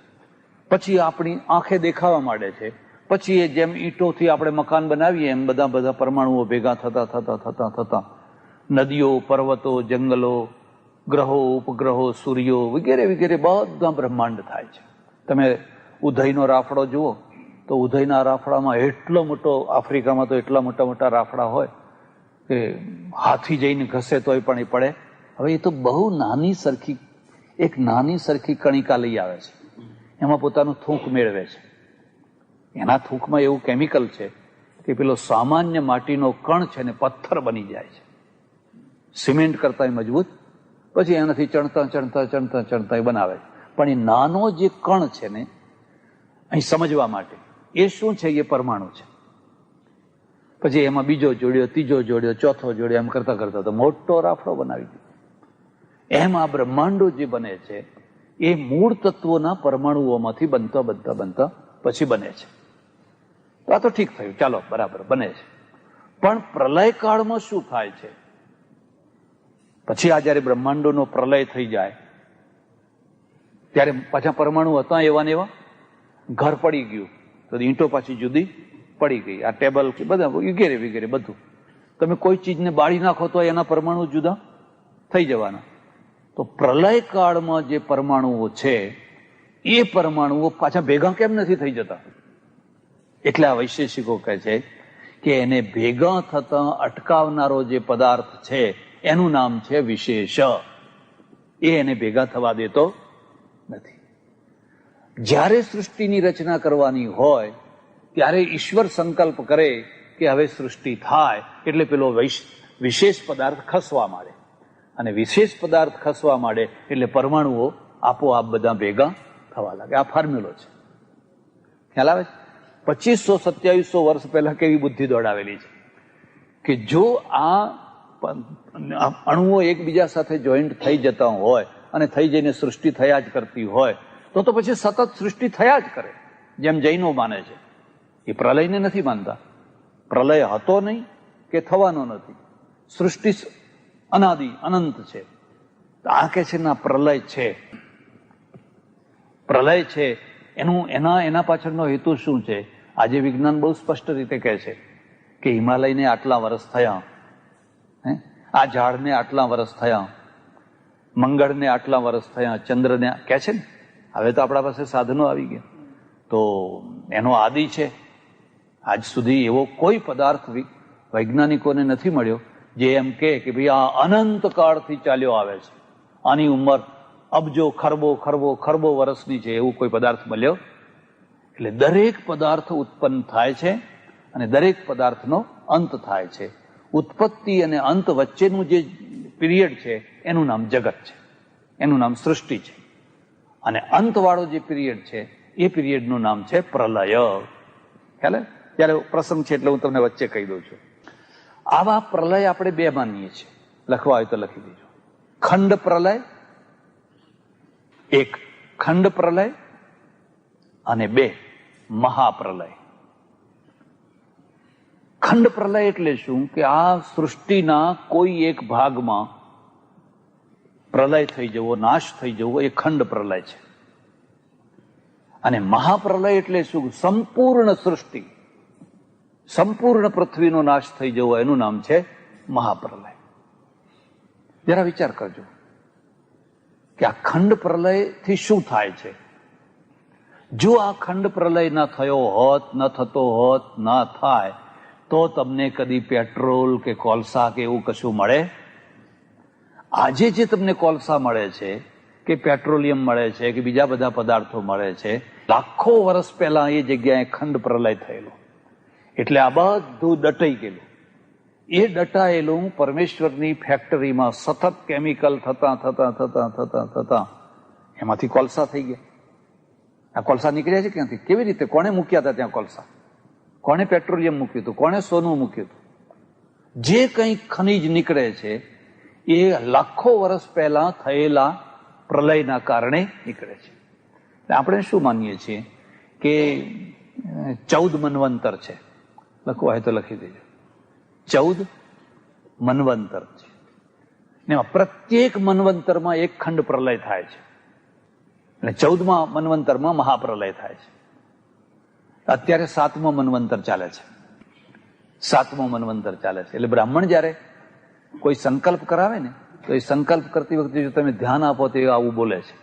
પછી આપણી આંખે દેખાવા માંડે છે. પછી એ જેમ ઈંટોથી આપણે મકાન બનાવીએ એમ બધા પરમાણુઓ ભેગા થતા નદીઓ, પર્વતો, જંગલો, ગ્રહો, ઉપગ્રહો, સૂર્યો વગેરે વગેરે બધા બ્રહ્માંડ થાય છે. તમે ઉધઈનો રાફડો જુઓ તો ઉધઈના રાફડામાં એટલો મોટો, આફ્રિકામાં તો એટલા મોટા મોટા રાફડા હોય કે હાથી જઈને ઘસે તોય પણ એ પડે. હવે એ તો બહુ એક નાની સરખી કણિકા લઈ આવે છે, એમાં પોતાનું થૂંક મેળવે છે. એના થૂંકમાં એવું કેમિકલ છે કે પેલો સામાન્ય માટીનો કણ છે ને પથ્થર બની જાય છે, સિમેન્ટ કરતા મજબૂત. પછી એનાથી ચણતા એ બનાવે છે. પણ એ નાનો જે કણ છે ને, અહીં સમજવા માટે એ શું છે? એ પરમાણુ છે. પછી એમાં બીજો જોડ્યો, ત્રીજો જોડ્યો, ચોથો જોડ્યો, એમ કરતા તો મોટો રાફડો બનાવી દીધો. એમ આ બ્રહ્માંડો જે બને છે એ મૂળ તત્વોના પરમાણુઓમાંથી બનતા પછી બને છે. તો આ તો ઠીક થયું, ચાલો બરાબર બને છે. પણ પ્રલય કાળમાં શું થાય છે? પછી આ જયારે બ્રહ્માંડોનો પ્રલય થઈ જાય ત્યારે પાછા પરમાણુ હતા એવા ને એવા. ઘર પડી ગયું તો ઈંટો પાછી જુદી પડી ગઈ, આ ટેબલ બધા વગેરે વગેરે બધું. તમે કોઈ ચીજને બાળી નાખો તો એના પરમાણુ જુદા થઈ જવાના. તો પ્રલય કાળમાં જે પરમાણુઓ છે એ પરમાણુઓ પાછા ભેગા કેમ નથી થઈ જતા? એટલે આ વૈશેષિકો કહે છે કે એને ભેગા થતા અટકાવનારો જે પદાર્થ છે એનું નામ છે વિશેષ. એ એને ભેગા થવા દેતો નથી. જ્યારે સૃષ્ટિની રચના કરવાની હોય ત્યારે ઈશ્વર સંકલ્પ કરે કે હવે સૃષ્ટિ થાય એટલે પેલો વિશેષ પદાર્થ ખસવા માંડે, અને વિશેષ પદાર્થ ખસવા માંડે એટલે પરમાણુઓ આપોઆપ બધા ભેગા થવા લાગે. આ ફોર્મ્યુલો છે. ખ્યાલ આવે છે? 2500-2700 વર્ષ પહેલા કેવી બુદ્ધિ દોડાવેલી છે કે જો આ અણુઓ એકબીજા સાથે જોઈન્ટ થઈ જતા હોય અને થઈ જઈને સૃષ્ટિ થયા જ કરતી હોય તો પછી સતત સૃષ્ટિ થયા જ કરે, જેમ જૈનો માને છે. એ પ્રલયને નથી માનતા. પ્રલય હતો નહીં કે થવાનો નથી. સૃષ્ટિ અનાદિ અનંત છે. આ કે છે ના, પ્રલય છે. પ્રલય છે એના પાછળનો હેતુ શું છે? આજે વિજ્ઞાન બહુ સ્પષ્ટ રીતે કહે છે કે હિમાલયને આટલા વર્ષ થયા, આ ઝાડને આટલા વર્ષ થયા, મંગળને આટલા વર્ષ થયા, ચંદ્રને કહે છે ને. હવે તો આપણા પાસે સાધનો આવી ગયા, તો એનો આદિ છે. આજ સુધી એવો કોઈ પદાર્થ વૈજ્ઞાનિકોને નથી મળ્યો જે એમ કે ભાઈ આ અનંત કાળથી ચાલ્યો આવે છે, આની ઉંમર અબજો ખરબો વર્ષની છે, એવું કોઈ પદાર્થ મળ્યો. એટલે દરેક પદાર્થ ઉત્પન્ન થાય છે અને દરેક પદાર્થનો અંત થાય છે. ઉત્પત્તિ અને અંત વચ્ચેનું જે પીરિયડ છે એનું નામ જગત છે, એનું નામ સૃષ્ટિ છે. અને અંતવાળો જે પીરિયડ છે એ પીરિયડનું નામ છે પ્રલય. ખ્યાલ? ત્યારે પ્રસંગ છે એટલે હું તમને વચ્ચે કહી દઉં છું. આવા પ્રલય આપણે બે માનીએ છીએ. લખવા હોય તો લખી દેજો. ખંડ પ્રલય, એક ખંડ પ્રલય, અને બે મહાપ્રલય. ખંડ પ્રલય એટલે શું? કે આ સૃષ્ટિના કોઈ એક ભાગમાં પ્રલય થઈ જવો, નાશ થઈ જવો, એ ખંડ પ્રલય છે. અને મહાપ્રલય એટલે શું? સંપૂર્ણ સૃષ્ટિ, સંપૂર્ણ પૃથ્વીનો નાશ થઈ જવો, એનું નામ છે મહાપ્રલય. જરા વિચાર કરજો કે આ ખંડ પ્રલયથી શું થાય છે. જો આ ખંડ પ્રલય ન થયો હોત, ન થતો હોત, ના થાય તો તમને કદી પેટ્રોલ કે કોલસા કે એવું કશું મળે? આજે જે તમને કોલસા મળે છે કે પેટ્રોલિયમ મળે છે કે બીજા બધા પદાર્થો મળે છે, લાખો વર્ષ પહેલા એ જગ્યાએ ખંડ પ્રલય થયેલો. એટલે આ બધું દટાઈ ગયેલું. એ દટાયેલું પરમેશ્વરની ફેક્ટરીમાં સતત કેમિકલ થતા એમાંથી કોલસા થઈ ગયા. આ કોલસા નીકળ્યા છે ક્યાંથી? કેવી રીતે? કોણે મૂક્યા હતા ત્યાં કોલસા? કોણે પેટ્રોલિયમ મૂક્યું હતું? કોણે સોનું મૂક્યું હતું? જે કંઈ ખનીજ નીકળે છે એ લાખો વર્ષ પહેલા થયેલા પ્રલયના કારણે નીકળે છે. આપણે શું માનીએ છીએ કે 14 મન્વંતર છે. લખવું હોય તો લખી દેજો. 14 મન્વંતર છે. પ્રત્યેક મન્વંતરમાં એક ખંડ પ્રલય થાય છે અને 14મા મન્વંતરમાં મહાપ્રલય થાય છે. અત્યારે 7મો મન્વંતર ચાલે છે. 7મો મન્વંતર ચાલે છે. એટલે બ્રાહ્મણ જયારે કોઈ સંકલ્પ કરાવે ને તો એ સંકલ્પ કરતી વખતે જો તમે ધ્યાન આપો તો એ આવું બોલે છે: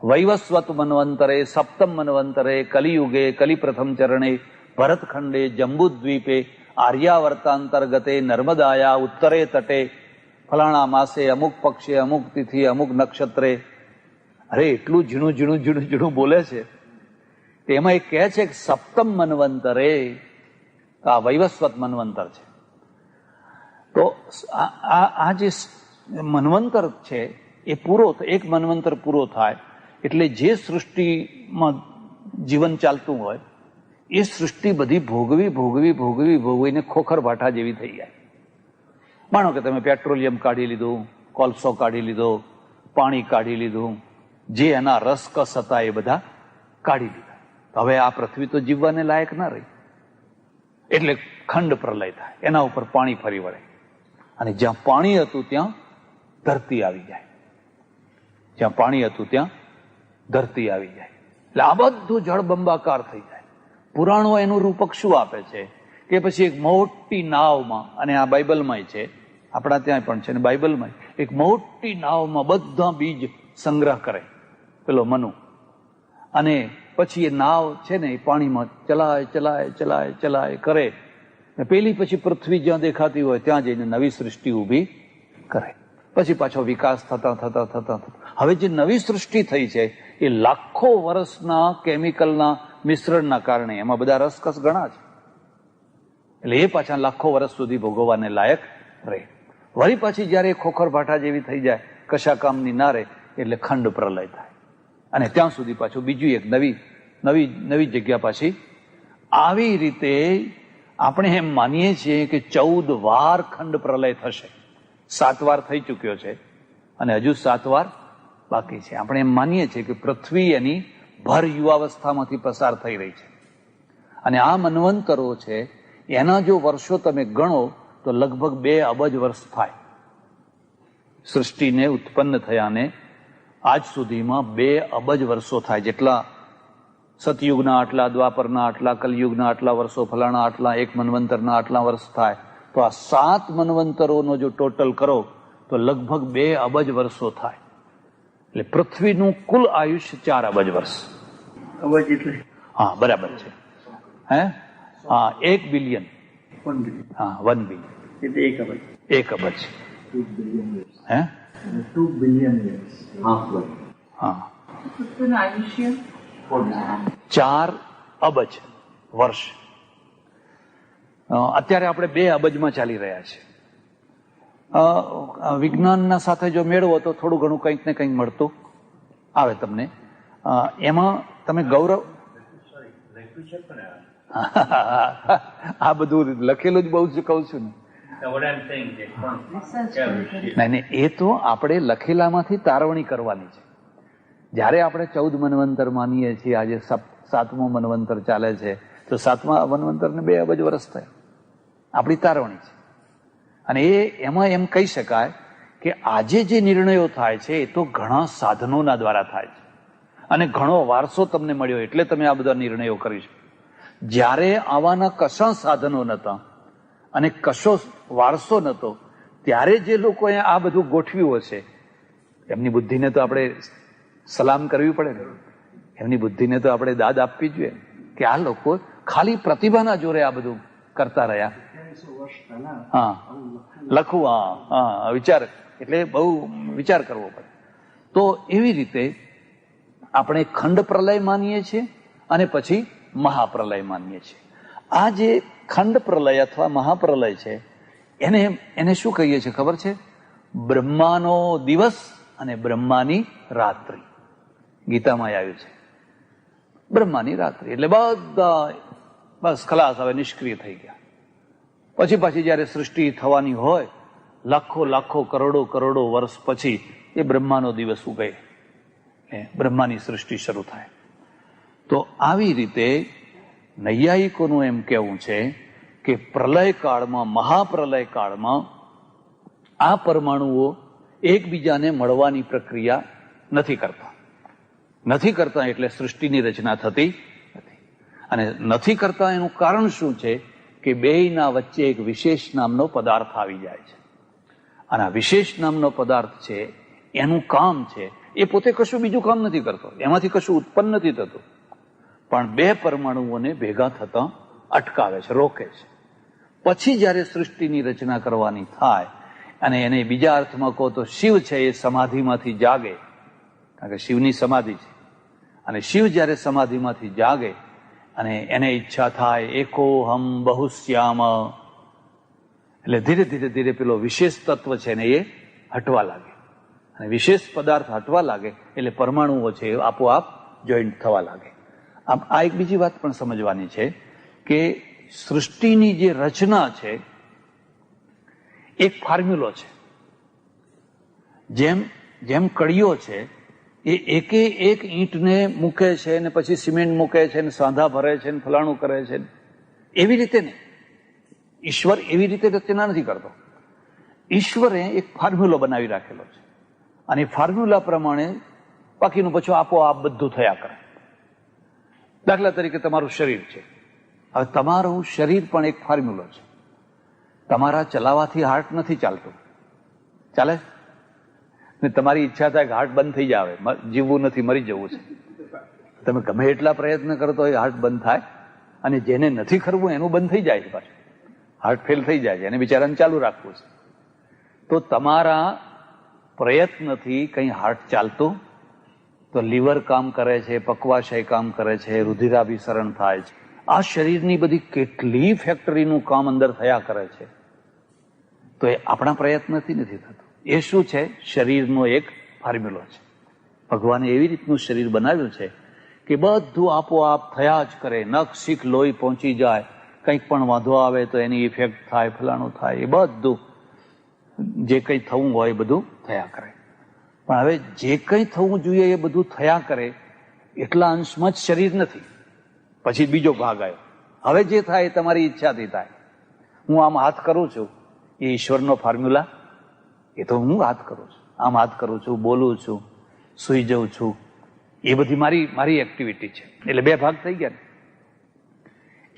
વૈવસ્વત મન્વંતરે સપ્તમ મન્વંતરે કલિયુગે કલિ પ્રથમ ચરણે ભરતખંડે જંબુદ્વીપે આર્યાવર્તાંતર્ગતે નર્મદાયા ઉત્તરે તટે ફલાણા માસે અમુક પક્ષે અમુક તિથિ અમુક નક્ષત્રે. અરે એટલું ઝીણું ઝીણું ઝીણું ઝીણું બોલે છે. એમાં એ કહે છે કે સપ્તમ મન્વંતરે આ વૈવસ્વત મન્વંતર છે. તો આ જે મન્વંતર છે એ પૂરો, એક મન્વંતર પૂરો થાય એટલે જે સૃષ્ટિમાં જીવન ચાલતું હોય એ સૃષ્ટિ બધી ભોગવીને ખોખર ભાઠા જેવી થઈ જાય. માનો કે તમે પેટ્રોલિયમ કાઢી લીધું, કોલસો કાઢી લીધો, પાણી કાઢી લીધું, જે એના રસકસ હતા એ બધા કાઢી લીધા. હવે આ પૃથ્વી તો જીવવાને લાયક ના રહી. એટલે ખંડ પ્રલય થાય, એના ઉપર પાણી ફરી વળે અને જ્યાં પાણી હતું ત્યાં ધરતી આવી જાય. જ્યાં પાણી હતું ત્યાં ધરતી આવી જાય. એટલે આ બધું જળબંબાકાર થઈ જાય. પુરાણો એનું રૂપક શું આપે છે કે પછી એક મોટી નાવમાં, અને આ બાઇબલમાંય છે, આપણા ત્યાં પણ છે ને બાઇબલમાં, એક મોટી નાવમાં બધા બીજ સંગ્રહ કરે પેલો મનુ, અને પછી એ નાવ છે ને એ પાણીમાં ચલાય કરે, પેલી પછી પૃથ્વી જ્યાં દેખાતી હોય ત્યાં જઈને નવી સૃષ્ટિ ઊભી કરે. પછી પાછો વિકાસ થતા હવે જે નવી સૃષ્ટિ થઈ છે એ લાખો વર્ષના કેમિકલના મિશ્રણના કારણે એમાં બધા રસકસ ઘણા છે. એટલે એ પાછા લાખો વર્ષ સુધી ભોગવવાને લાયક રહે. વળી પાછી જયારે ખોખર ભાઠા જેવી થઈ જાય, કશા કામની ના રહે, એટલે ખંડ પ્રલય થાય. અને ત્યાં સુધી પાછું બીજું એક નવી જગ્યા પાછી. આવી રીતે આપણે એમ માનીએ છીએ કે 14 વાર ખંડ પ્રલય થશે. 7 વાર થઈ ચુક્યો છે અને હજુ 7 વાર બાકી છે. આપણે એમ માનીએ છીએ કે પૃથ્વી એની ભર યુવાવસ્થામાંથી પસાર થઈ રહી છે. અને આ મન્વંતરો છે એના જો વર્ષો તમે ગણો તો લગભગ 2 અબજ વર્ષ થાય. સૃષ્ટિને ઉત્પન્ન થયાને આજ સુધીમાં 2 અબજ વર્ષો થાય. જેટલા સતયુગના આટલા, દ્વાપરના આટલા, કલયુગના આટલા વર્ષો, ફલાણા આટલા, એક મન્વંતરના આટલા વર્ષ થાય. તો આ 7 મન્વંતરોનો જો ટોટલ કરો તો લગભગ 2 અબજ વર્ષો થાય. એટલે પૃથ્વીનું કુલ આયુષ્ય 4 અબજ વર્ષ. અબજ એટલે? હા, બરાબર છે. હે? હા, 1 બિલિયન. 1 બિલિયન. હા, 1 બિલિયન એટલે 1 અબજ. 1 અબજ. 2 બિલિયન. હે? 2 બિલિયન years. હા. પૃથ્વીનું આયુષ્ય 4 અબજ વર્ષ. અત્યારે આપણે 2 અબજમાં ચાલી રહ્યા છે. વિજ્ઞાનના સાથે જો મેળવો તો થોડું ઘણું કંઈક ને કંઈક મળતું આવે તમને. એમાં તમે ગૌરવ આ બધું લખેલું જ બહુ જ કહું છું ને. નહીં, એ તો આપણે લખેલામાંથી તારવણી કરવાની છે. જયારે આપણે 14 મન્વંતર માનીએ છીએ, આજે 7મો મન્વંતર ચાલે છે, તો 7મા મન્વંતરને 2 અબજ વર્ષ થયા. આપણી તારવણી છે. અને એમાં એમ કહી શકાય કે આજે જે નિર્ણયો થાય છે એ તો ઘણા સાધનોના દ્વારા થાય છે અને ઘણો વારસો તમને મળ્યો એટલે તમે આ બધા નિર્ણયો કરી શકો. જ્યારે આવાના કશા સાધનો નહોતા અને કશો વારસો નહોતો, ત્યારે જે લોકોએ આ બધું ગોઠવ્યું હશે એમની બુદ્ધિને તો આપણે સલામ કરવી પડે ને. એમની બુદ્ધિને તો આપણે દાદ આપવી જોઈએ કે આ લોકો ખાલી પ્રતિભાના જોરે આ બધું કરતા રહ્યા. હા, લખવું. હા, વિચાર. એટલે બહુ વિચાર કરવો પડે. તો એવી રીતે આપણે ખંડ પ્રલય માનીએ છીએ અને પછી મહાપ્રલય માનીએ છીએ. આ જે ખંડ પ્રલય અથવા મહાપ્રલય છે એને શું કહીએ છીએ ખબર છે? બ્રહ્માનો દિવસ અને બ્રહ્માની રાત્રિ. ગીતામાં આવ્યું છે બ્રહ્માની રાત્રિ. એટલે બધા બસ ખલાસ, હવે નિષ્ક્રિય થઈ ગયા. પછી પાછી જયારે સૃષ્ટિ થવાની હોય લાખો કરોડો વર્ષ પછી એ બ્રહ્માનો દિવસ ઉગે. બ્રહ્માની સૃષ્ટિ શરૂ થાય. તો આવી રીતે નૈયાયિકોનું એમ કહેવું છે કે પ્રલય કાળમાં, મહાપ્રલય કાળમાં આ પરમાણુઓ એકબીજાને મળવાની પ્રક્રિયા નથી કરતા એટલે સૃષ્ટિની રચના થતી નથી. અને નથી કરતા એનું કારણ શું છે કે બેયના વચ્ચે એક વિશેષ નામનો પદાર્થ આવી જાય છે. અને આ વિશેષ નામનો પદાર્થ છે એનું કામ છે, એ પોતે કશું બીજું કામ નથી કરતો, એમાંથી કશું ઉત્પન્ન નથી થતું, પણ બે પરમાણુઓને ભેગા થતા અટકાવે છે, રોકે છે. પછી જ્યારે સૃષ્ટિની રચના કરવાની થાય અને એને બીજા અર્થમાં કહો તો શિવ છે એ સમાધિમાંથી જાગે, કારણ કે શિવની સમાધિ છે, અને શિવ જ્યારે સમાધિમાંથી જાગે અને એને ઈચ્છા થાય એકોહમ બહુશ્યામ, એટલે ધીરે ધીરે ધીરે પેલો વિશેષ તત્વ છે ને એ હટવા લાગે, અને વિશેષ પદાર્થ હટવા લાગે એટલે પરમાણુઓ છે એ આપોઆપ જોઈન્ટ થવા લાગે. આ એક બીજી વાત પણ સમજવાની છે કે સૃષ્ટિની જે રચના છે એક ફોર્મ્યુલો છે. જેમ કડીઓ છે એ એકે એક ઈંટને મૂકે છે ને પછી સિમેન્ટ મૂકે છે ને સાંધા ભરે છે ને ફલાણું કરે છે, એવી રીતે નહીં. ઈશ્વર એવી રીતે રચના નથી કરતો. ઈશ્વરે એક ફોર્મ્યુલો બનાવી રાખેલો છે અને ફોર્મ્યુલા પ્રમાણે બાકીનું પછી આપોઆપ બધું થયા કરે. દાખલા તરીકે તમારું શરીર છે, હવે તમારું શરીર પણ એક ફોર્મ્યુલો છે. તમારા ચલાવવાથી હાર્ટ નથી ચાલતું, ચાલે ને તમારી ઈચ્છા થાય કે હાર્ટ બંધ થઈ જાય, જીવવું નથી, મરી જવું છે, તમે ગમે એટલા પ્રયત્ન કરો તો એ હાર્ટ બંધ થાય, અને જેને નથી કરવું એનું બંધ થઈ જાય છે, પાછું હાર્ટ ફેલ થઈ જાય છે, એને બિચારાને ચાલુ રાખવું છે. તો તમારા પ્રયત્નથી કંઈ હાર્ટ ચાલતું, તો લીવર કામ કરે છે, પકવાશય કામ કરે છે, રુધિરાભિસરણ થાય છે, આ શરીરની બધી કેટલી ફેક્ટરીનું કામ અંદર થયા કરે છે, તો એ આપણા પ્રયત્નથી નથી થતું. એ શું છે? શરીરનો એક ફોર્મ્યુલો છે. ભગવાને એવી રીતનું શરીર બનાવ્યું છે કે બધું આપોઆપ થયા જ કરે, નખ શીખ લોહી પહોંચી જાય, કંઈક પણ વાંધો આવે તો એની ઇફેક્ટ થાય, ફલાણું થાય, એ બધું જે કંઈ થવું હોય એ બધું થયા કરે. પણ હવે જે કંઈ થવું જોઈએ એ બધું થયા કરે એટલા અંશમાં જ શરીર નથી. પછી બીજો ભાગ આવ્યો, હવે જે થાય એ તમારી ઈચ્છાથી થાય. હું આમ હાથ કરું છું, એ ઈશ્વરનો ફોર્મ્યુલા, એ તો હું હાથ કરું છું, આમ હાથ કરું છું, બોલું છું, સૂઈ જાઉં છું, એ બધી મારી એક્ટિવિટી છે. એટલે બે ભાગ થઈ ગયા ને.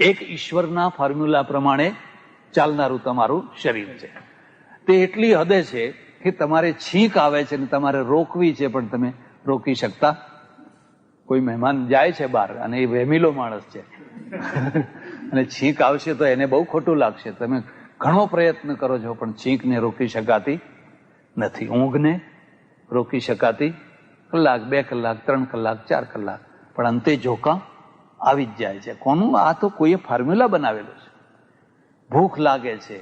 એક ઈશ્વરના ફોર્મ્યુલા પ્રમાણે ચાલનારું તમારું શરીર છે. તે એટલી હદે છે કે તમારે છીંક આવે છે ને તમારે રોકવી છે, પણ તમે રોકી શકતા. કોઈ મહેમાન જાય છે બહાર અને એ વહેમીલો માણસ છે અને છીંક આવશે તો એને બહુ ખોટું લાગશે, તમે ઘણો પ્રયત્ન કરો છો પણ છીંકને રોકી શકાતી નથી, ઊંઘને રોકી શકાતી, કલાક, 2 કલાક, 3 કલાક, 4 કલાક, પણ અંતે જોકા આવી જ જાય છે. કોનું? આ તો કોઈએ ફોર્મ્યુલા બનાવેલો છે. ભૂખ લાગે છે,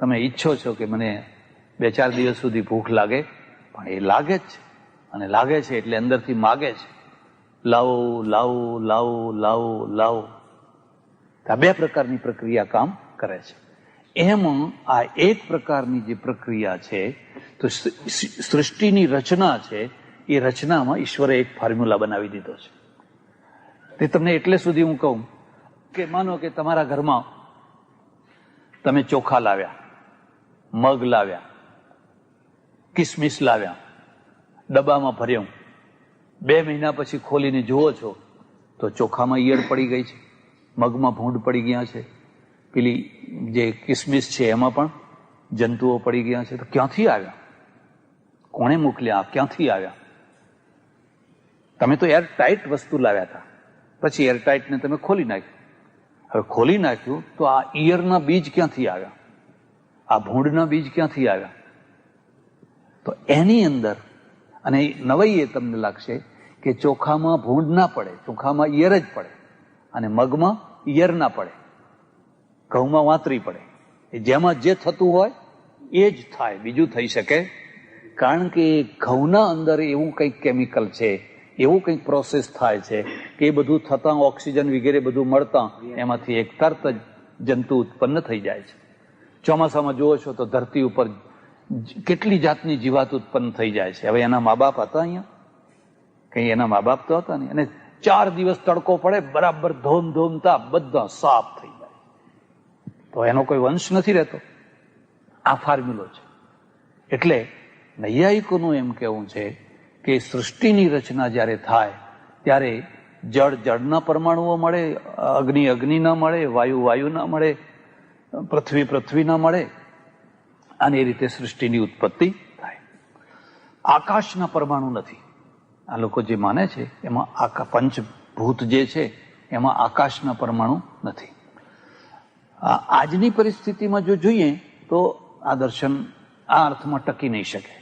તમે ઈચ્છો છો કે મને 2-4 દિવસ સુધી ભૂખ લાગે, પણ એ લાગે જ છે, અને લાગે છે એટલે અંદરથી માગે છે, લાવો લાવો લાવો લાવો લાવો. આ 2 પ્રકારની પ્રક્રિયા કામ કરે છે. એમાં આ એક પ્રકારની જે પ્રક્રિયા છે, તો સૃષ્ટિની રચના છે, એ રચનામાં ઈશ્વરે એક ફોર્મ્યુલા બનાવી દીધો છે. તે તમને એટલે સુધી હું કહું કે માનો કે તમારા ઘરમાં તમે ચોખા લાવ્યા, મગ લાવ્યા, કિસમિસ લાવ્યા, ડબ્બામાં ભર્યું, 2 મહિના પછી ખોલીને જુઓ છો તો ચોખામાં ઈયળ પડી ગઈ છે, મગમાં ભૂંડ પડી ગયા છે, પેલી જે કિસમિસ છે એમાં પણ જંતુઓ પડી ગયા છે. તો ક્યાંથી આવ્યા? કોણે મોકલ્યા? ક્યાંથી આવ્યા? તમે તો એર ટાઈટ વસ્તુ લાવ્યા હતા, પછી એર ટાઈટને તમે ખોલી નાખ્યું. હવે ખોલી નાખ્યું તો આ ઈયળના બીજ ક્યાંથી આવ્યા? આ ભૂંડના બીજ ક્યાંથી આવ્યા? તો એની અંદર, અને નવાઈ એ તમને લાગશે કે ચોખામાં ભૂંડ ના પડે, ચોખામાં ઈયર જ પડે, અને મગમાં ઈયર ના પડે, ઘઉંમાં વાતરી પડે. જેમાં જે થતું હોય એ જ થાય, બીજું થઈ શકે? કારણ કે ઘઉંના અંદર એવું કંઈક કેમિકલ છે, એવું કંઈક પ્રોસેસ થાય છે કે એ બધું થતાં ઓક્સિજન વગેરે બધું મળતા એમાંથી એક તરત જ જંતુ ઉત્પન્ન થઈ જાય છે. ચોમાસામાં જુઓ છો તો ધરતી ઉપર કેટલી જાતની જીવાત ઉત્પન્ન થઈ જાય છે. હવે એના મા બાપ હતા અહીંયા? કઈ એના મા બાપ તો હતા નહીં. અને 4 દિવસ તડકો પડે, બરાબર ધોમ તાપ, બધા સાફ થઈ જાય, તો એનો કોઈ વંશ નથી રહેતો. આ ફોર્મ્યુલો છે. એટલે નૈયાયિકોનું એમ કહેવું છે કે સૃષ્ટિની રચના જ્યારે થાય ત્યારે જળ જળના પરમાણુઓ મળે, અગ્નિ અગ્નિના મળે, વાયુ વાયુના મળે, પૃથ્વી પૃથ્વીના મળે, અને એ રીતે સૃષ્ટિની ઉત્પત્તિ થાય. આકાશના પરમાણુ નથી. આ લોકો જે માને છે એમાં પંચભૂત જે છે એમાં આકાશના પરમાણુ નથી. આજની પરિસ્થિતિમાં જો જોઈએ તો આ દર્શન આ અર્થમાં ટકી નહીં શકે.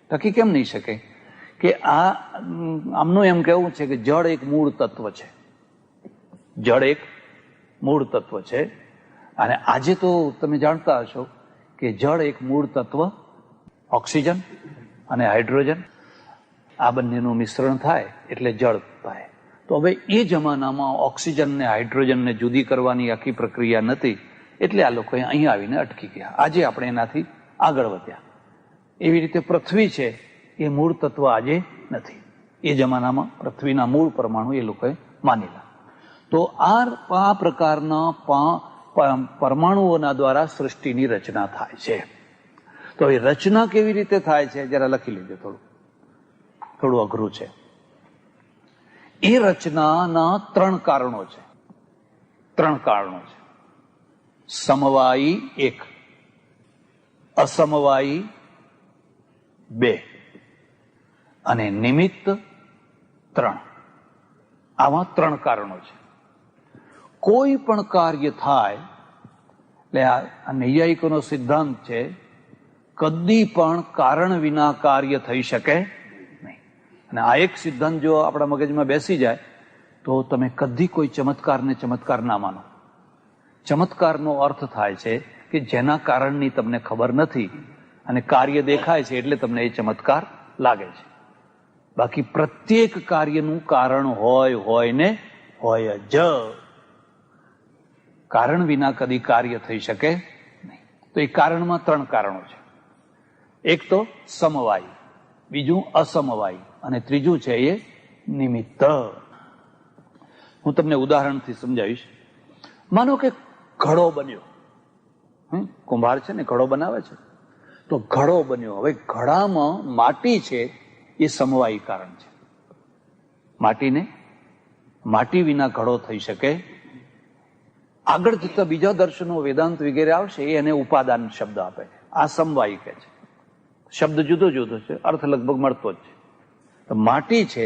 ટકી કેમ નહીં શકે? કે આમનું એમ કહેવું છે કે જળ એક મૂળ તત્વ છે. જળ એક મૂળ તત્વ છે. અને આજે તો તમે જાણતા હશો કે જળ એક મૂળ તત્વ ઓક્સિજન અને હાઇડ્રોજન, આ બંનેનું મિશ્રણ થાય એટલે જળ થાય. તો હવે એ જમાનામાં ઓક્સિજન ને હાઇડ્રોજનને જુદી કરવાની આખી પ્રક્રિયા નથી, એટલે આ લોકો અહીં આવીને અટકી ગયા. આજે આપણે એનાથી આગળ વધ્યા. એવી રીતે પૃથ્વી છે એ મૂળ તત્વ આજે નથી. એ જમાનામાં પૃથ્વીના મૂળ પરમાણુ એ લોકોએ માનેલા. તો આ પ્રકારના પરમાણુઓના દ્વારા સૃષ્ટિની રચના થાય છે. તો એ રચના કેવી રીતે થાય છે જરા લખી લેજો. થોડું અઘરું છે. એ રચનાના 3 કારણો છે. 3 કારણો છે. સમવાયી 1, અસમવાયી 2 અને નિમિત્ત 3. આવા 3 કારણો છે. કોઈ પણ કાર્ય થાય એટલે આ નૈયાયિકોનો સિદ્ધાંત છે, કદી પણ કારણ વિના કાર્ય થઈ શકે નહીં. અને આ એક સિદ્ધાંત જો આપણા મગજમાં બેસી જાય તો તમે કદી કોઈ ચમત્કારને ચમત્કાર ના માનો. ચમત્કારનો અર્થ થાય છે કે જેના કારણની તમને ખબર નથી અને કાર્ય દેખાય છે એટલે તમને એ ચમત્કાર લાગે છે. બાકી પ્રત્યેક કાર્યનું કારણ હોય ને હોય જ. કારણ વિના કદી કાર્ય થઈ શકે નહીં. તો એ કારણમાં 3 કારણો છે. એક તો સમવાયી, બીજું અસમવાયી અને ત્રીજું છે એ નિમિત્ત. હું તમને ઉદાહરણથી સમજાવીશ. માનો કે ઘડો બન્યો. કુંભાર છે ને ઘડો બનાવે છે, તો ઘડો બન્યો. હવે ઘડામાં માટી છે એ સમવાયી કારણ છે. માટી વિના ઘડો થઈ શકે. આગળ જતા બીજા દર્શનો વેદાંત વગેરે આવશે, એ એને ઉપાદાન શબ્દ આપે છે. આ સમવાયી કહે છે. શબ્દ જુદો જુદો છે, અર્થ લગભગ મળતો જ છે. તો માટી છે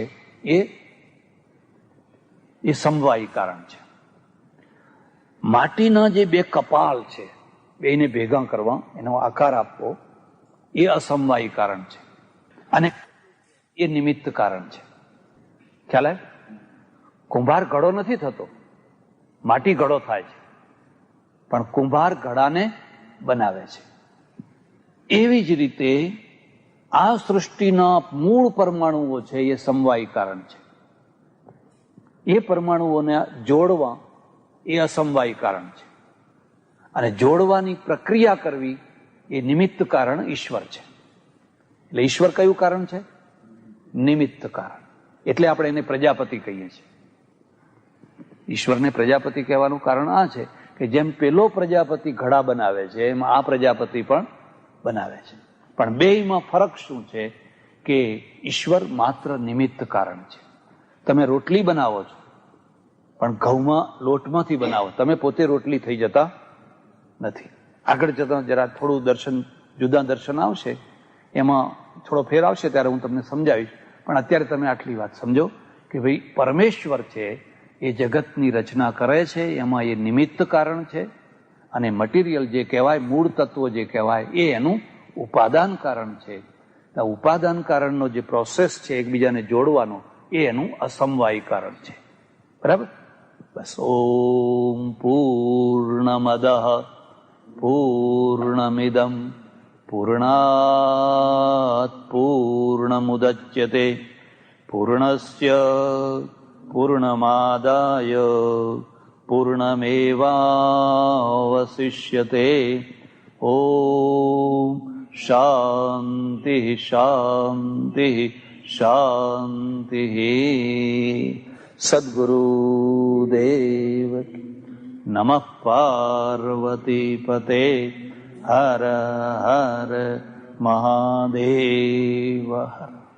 એ સમવાયી કારણ છે. માટીના જે 2 કપાળ છે બેને ભેગા કરવા, એનો આકાર આપવો, એ અસમવાયી કારણ છે. અને એ નિમિત્ત કારણ છે. ખ્યાલ આવે? કુંભાર ઘડો નથી થતો, માટી ઘડો થાય છે, પણ કુંભાર ઘડાને બનાવે છે. એવી જ રીતે આ સૃષ્ટિના મૂળ પરમાણુઓ છે એ સમવાયી કારણ છે. એ પરમાણુઓને જોડવા એ અસમવાયી કારણ છે. અને જોડવાની પ્રક્રિયા કરવી એ નિમિત્ત કારણ ઈશ્વર છે. એટલે ઈશ્વર કયું કારણ છે? નિમિત્ત કારણ. એટલે આપણે એને પ્રજાપતિ કહીએ છીએ. ઈશ્વરને પ્રજાપતિ કહેવાનું કારણ આ છે કે જેમ પેલો પ્રજાપતિ ઘડા બનાવે છે એમ આ પ્રજાપતિ પણ બનાવે છે. પણ બેયમાં ફરક શું છે કે ઈશ્વર માત્ર નિમિત્ત કારણ છે. તમે રોટલી બનાવો છો પણ ઘઉંમાં લોટમાંથી બનાવો, તમે પોતે રોટલી થઈ જતા નથી. આગળ જતા જરા થોડું જુદા દર્શન આવશે, એમાં થોડો ફેર આવશે ત્યારે હું તમને સમજાવીશ. પણ અત્યારે તમે આટલી વાત સમજો કે ભાઈ પરમેશ્વર છે એ જગતની રચના કરે છે, એમાં એ નિમિત્ત કારણ છે. અને મટીરિયલ જે કહેવાય, મૂળ તત્વો જે કહેવાય, એ એનું ઉપાદાન કારણ છે. ઉપાદાન કારણનો જે પ્રોસેસ છે એકબીજાને જોડવાનો, એ એનું અસમવાયી કારણ છે. બરાબર? બસ. ઓમ પૂર્ણમદ પૂર્ણમિદમ પૂર્ણાત પૂર્ણમુદચ્યતે પૂર્ણસ્ય પૂર્ણમાદાય પૂર્ણમેવાવશિષ્યતે. ઓમ શાંતિ શાંતિ શાંતિ. સદગુરુદેવ નમઃ. પાર્વતી પતે. હર હર મહાદેવ. હર